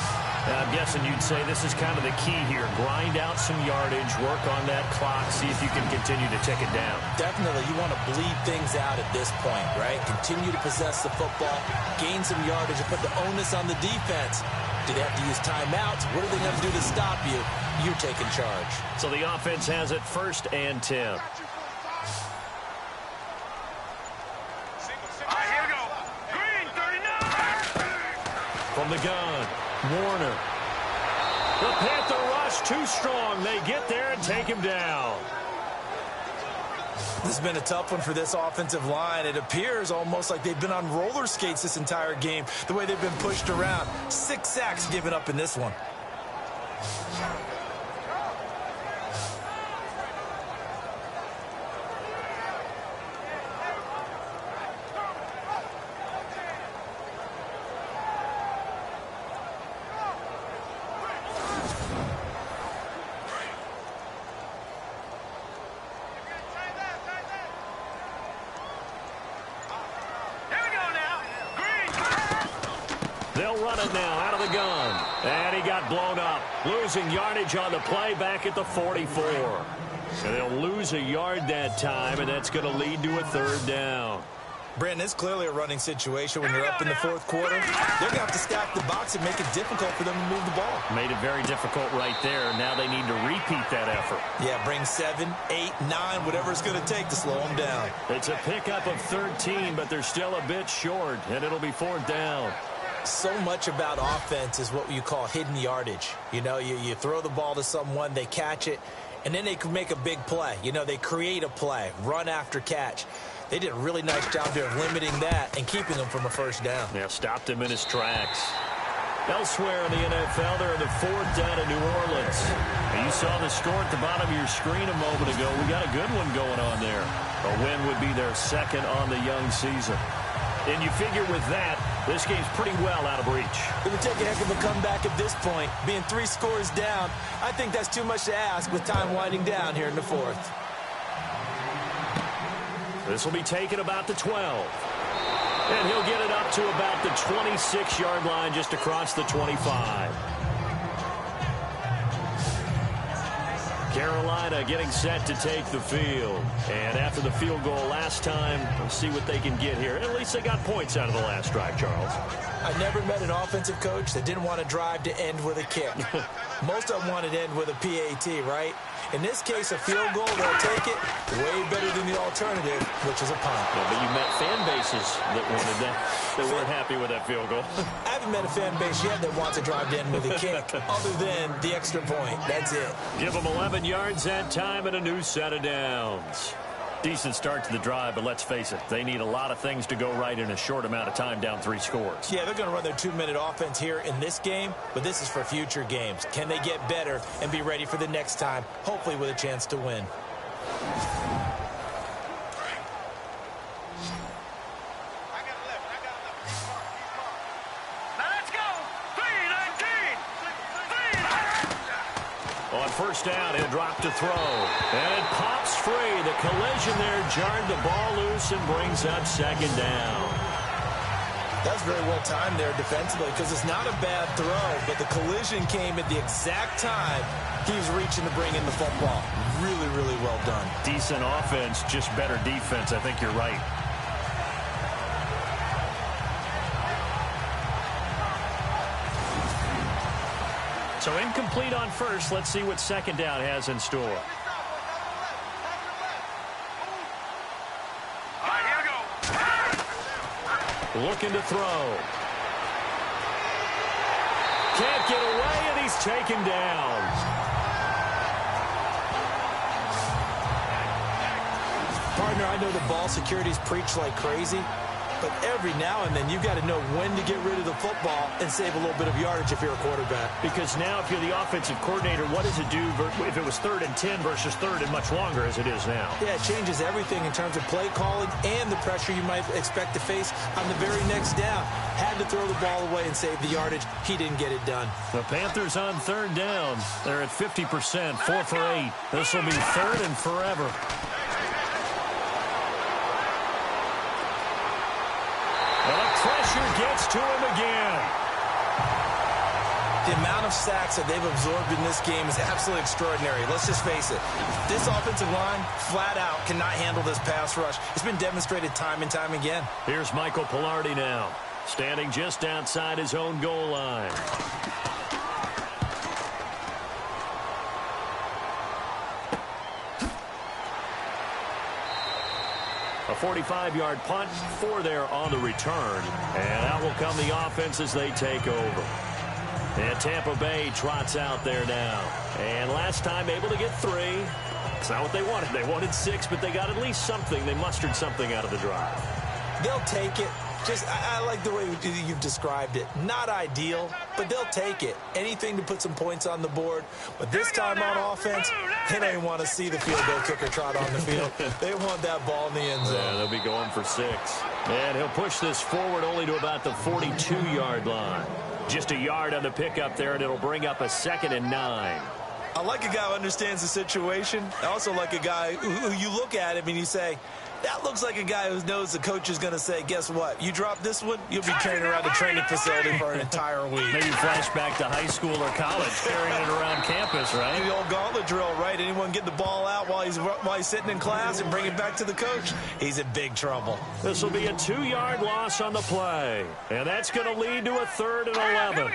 Now, I'm guessing you'd say this is kind of the key here. Grind out some yardage, work on that clock, see if you can continue to tick it down. Definitely. You want to bleed things out at this point, right? Continue to possess the football, gain some yardage, and put the onus on the defense. Do they have to use timeouts? What are they going to do to stop you? You're taking charge. So the offense has it 1st and 10. From the gun, Warner. The Panther rush too strong. They get there and take him down. This has been a tough one for this offensive line. It appears almost like they've been on roller skates this entire game, the way they've been pushed around. 6 sacks given up in this one. They'll run it now out of the gun. And he got blown up. Losing yardage on the play back at the 44. And they'll lose a yard that time, and that's going to lead to a 3rd down. Brandon, it's clearly a running situation when you're up in the 4th quarter. They're going to have to stack the box and make it difficult for them to move the ball. Made it very difficult right there. Now they need to repeat that effort. Yeah, bring 7, 8, 9, whatever it's going to take to slow them down. It's a pickup of 13, but they're still a bit short, and it'll be 4th down. So much about offense is what you call hidden yardage. You know, you throw the ball to someone, they catch it, and then they can make a big play. You know, they create a play, run after catch. They did a really nice job there of limiting that and keeping him from a first down. Yeah, stopped him in his tracks. Elsewhere in the NFL, they're in the 4th down in New Orleans. And you saw the score at the bottom of your screen a moment ago. We got a good one going on there. A win would be their 2nd on the young season. And you figure with that, this game's pretty well out of reach. It would take a heck of a comeback at this point. Being 3 scores down, I think that's too much to ask with time winding down here in the 4th. This will be taken about the 12. And he'll get it up to about the 26-yard line just across the 25. Carolina getting set to take the field. And after the field goal last time, we'll see what they can get here. At least they got points out of the last drive, Charles. I never met an offensive coach that didn't want to drive to end with a kick. Most of them wanted to end with a PAT, right? In this case, a field goal, they'll take it way better than the alternative, which is a punt. Yeah, but you met fan bases that wanted that, that weren't happy with that field goal. I haven't met a fan base yet that wants to drive to end with a kick, other than the extra point. That's it. Give them 11 yards that time and a new set of downs. Decent start to the drive, but let's face it, they need a lot of things to go right in a short amount of time, down 3 scores. Yeah, they're going to run their 2-minute offense here in this game, but this is for future games. Can they get better and be ready for the next time, hopefully with a chance to win? On first down, he'll drop to throw. And it pops free. The collision there jarred the ball loose and brings up 2nd down. That's very well timed there defensively because it's not a bad throw, but the collision came at the exact time he was reaching to bring in the football. Really, really well done. Decent offense, just better defense. I think you're right. So incomplete on first. Let's see what 2nd down has in store. All right, here we go. Looking to throw. Can't get away, and he's taken down. Partner, I know the ball security's preached like crazy, but every now and then you've got to know when to get rid of the football and save a little bit of yardage if you're a quarterback. Because now if you're the offensive coordinator, what does it do if it was 3rd and 10 versus 3rd and much longer as it is now? Yeah, it changes everything in terms of play calling and the pressure you might expect to face on the very next down. Had to throw the ball away and save the yardage. He didn't get it done. The Panthers on 3rd down. They're at 50%, 4 for 8. This will be 3rd and forever. Pressure gets to him again. The amount of sacks that they've absorbed in this game is absolutely extraordinary. Let's just face it. This offensive line, flat out, cannot handle this pass rush. It's been demonstrated time and time again. Here's Michael Pilardi now, standing just outside his own goal line. A 45-yard punt, 4 there on the return. And out will come the offense as they take over. And Tampa Bay trots out there now. And last time able to get 3. It's not what they wanted. They wanted 6, but they got at least something. They mustered something out of the drive. They'll take it. I like the way you've described it. Not ideal, but they'll take it. Anything to put some points on the board. But this time on offense, they don't even want to see the field goal kicker trot on the field. They want that ball in the end zone. Yeah, they'll be going for 6. And he'll push this forward only to about the 42-yard line. Just a yard on the pickup there, and it'll bring up a 2nd and 9. I like a guy who understands the situation. I also like a guy who you look at him and you say, that looks like a guy who knows the coach is going to say, guess what? You drop this one, you'll be carrying around a training facility for an entire week. Maybe flashback to high school or college, carrying it around campus, right? The old gauntlet drill, right? Anyone get the ball out while he's sitting in class and bring it back to the coach? He's in big trouble. This will be a 2-yard loss on the play. And that's going to lead to a 3rd and 11.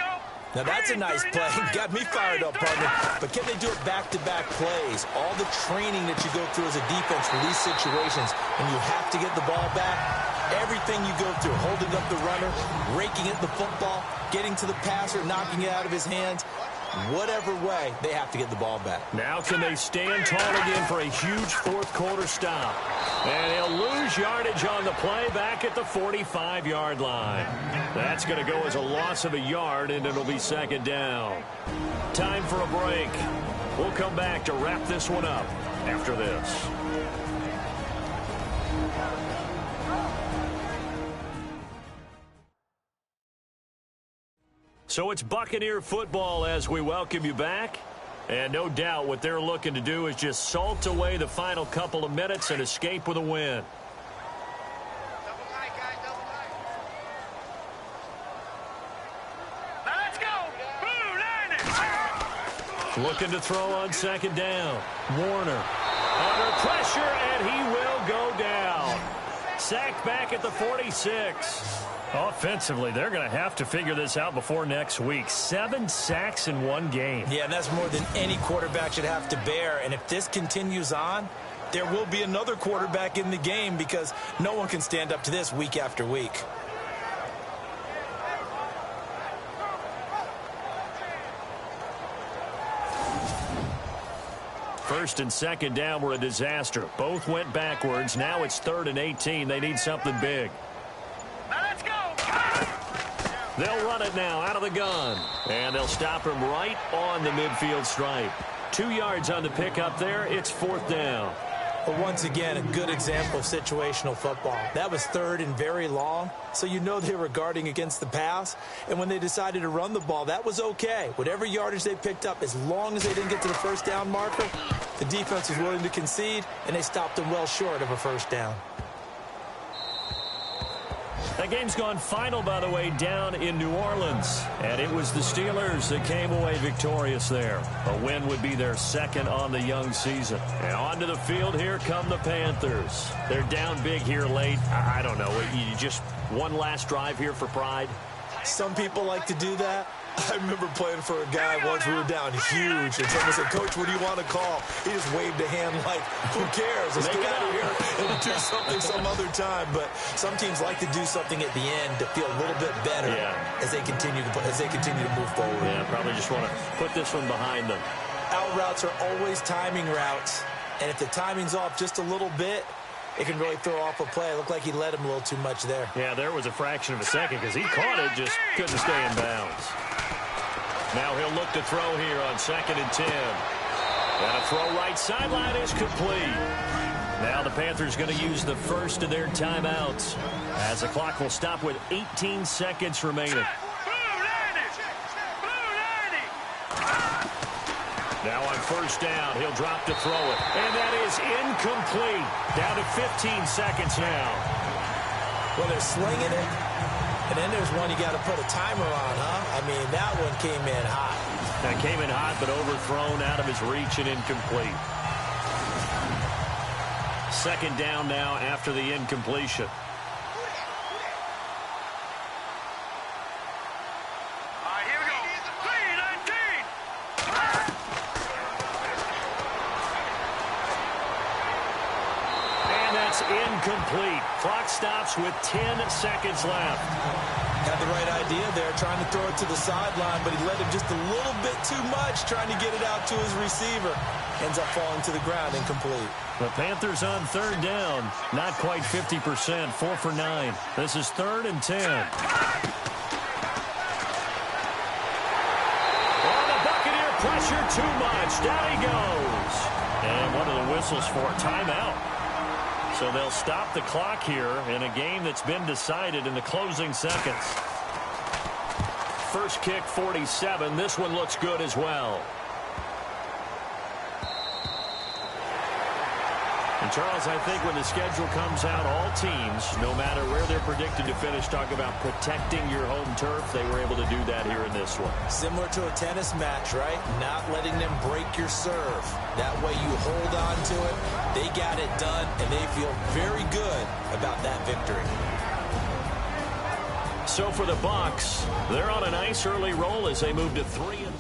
Now, that's a nice play. Got me fired up, partner. But can they do it back-to-back plays? All the training that you go through as a defense for these situations, when you have to get the ball back, Everything you go through, holding up the runner, raking at the football, getting to the passer, knocking it out of his hands, whatever way, they have to get the ball back. Now can they stand tall again for a huge fourth quarter stop? And he'll lose yardage on the play back at the 45-yard line. That's going to go as a loss of a yard, and it'll be second down. Time for a break. We'll come back to wrap this one up after this. So it's Buccaneer football as we welcome you back. And no doubt what they're looking to do is just salt away the final couple of minutes and escape with a win. Let's go! Blue, Looking to throw on second down. Warner under pressure, and he will go down. Sacked back at the 46. Offensively, they're going to have to figure this out before next week. 7 sacks in one game. Yeah, and that's more than any quarterback should have to bear. And if this continues on, there will be another quarterback in the game because no one can stand up to this week after week. First and second down were a disaster. Both went backwards. Now it's 3rd and 18. They need something big. let's go! They'll run it now out of the gun. And they'll stop him right on the midfield stripe. 2 yards on the pickup there. It's 4th down. But once again, a good example of situational football. That was 3rd and very long, so you know they were guarding against the pass. And when they decided to run the ball, that was okay. Whatever yardage they picked up, as long as they didn't get to the first down marker, the defense was willing to concede, and they stopped them well short of a first down. That game's gone final, by the way, down in New Orleans. And it was the Steelers that came away victorious there. A win would be their second on the young season. And onto the field, here come the Panthers. They're down big here late. I don't know. You just one last drive here for pride? Some people like to do that. I remember playing for a guy once. We were down huge, and someone said, "Coach, what do you want to call?" He just waved a hand like, "Who cares? Let's get out of here and do something some other time." But some teams like to do something at the end to feel a little bit better as they continue to move forward. Yeah, probably just want to put this one behind them. Out routes are always timing routes, and if the timing's off just a little bit, it can really throw off a play. It looked like he led him a little too much there. Yeah, there was a fraction of a second because he caught it, just couldn't stay in bounds. Now he'll look to throw here on 2nd and 10. And a throw right sideline is complete. Now the Panthers going to use the first of their timeouts as the clock will stop with 18 seconds remaining. Now on first down, he'll drop to throw it. And that is incomplete. Down to 15 seconds now. Well, they're slinging it. And then there's one you got to put a timer on, huh? I mean, that one came in hot. That came in hot, but overthrown out of his reach and incomplete. Second down now after the incompletion. Here we go. 3-19. And that's incomplete. Clock stops with 10 seconds left. Had the right idea there, trying to throw it to the sideline, but he let him just a little bit too much, trying to get it out to his receiver. Ends up falling to the ground, incomplete. The Panthers on 3rd down, not quite 50%, 4 for 9. This is 3rd and 10. Oh, the Buccaneer pressure too much. Down he goes. And one of the whistles for a timeout. So they'll stop the clock here in a game that's been decided in the closing seconds. First kick, 47. This one looks good as well. And Charles, I think when the schedule comes out, all teams, no matter where they're predicted to finish, talk about protecting your home turf. They were able to do that here in this one. Similar to a tennis match, right? Not letting them break your serve. That way you hold on to it. They got it done, and they feel very good about that victory. So for the Bucs, they're on a nice early roll as they move to 3-1.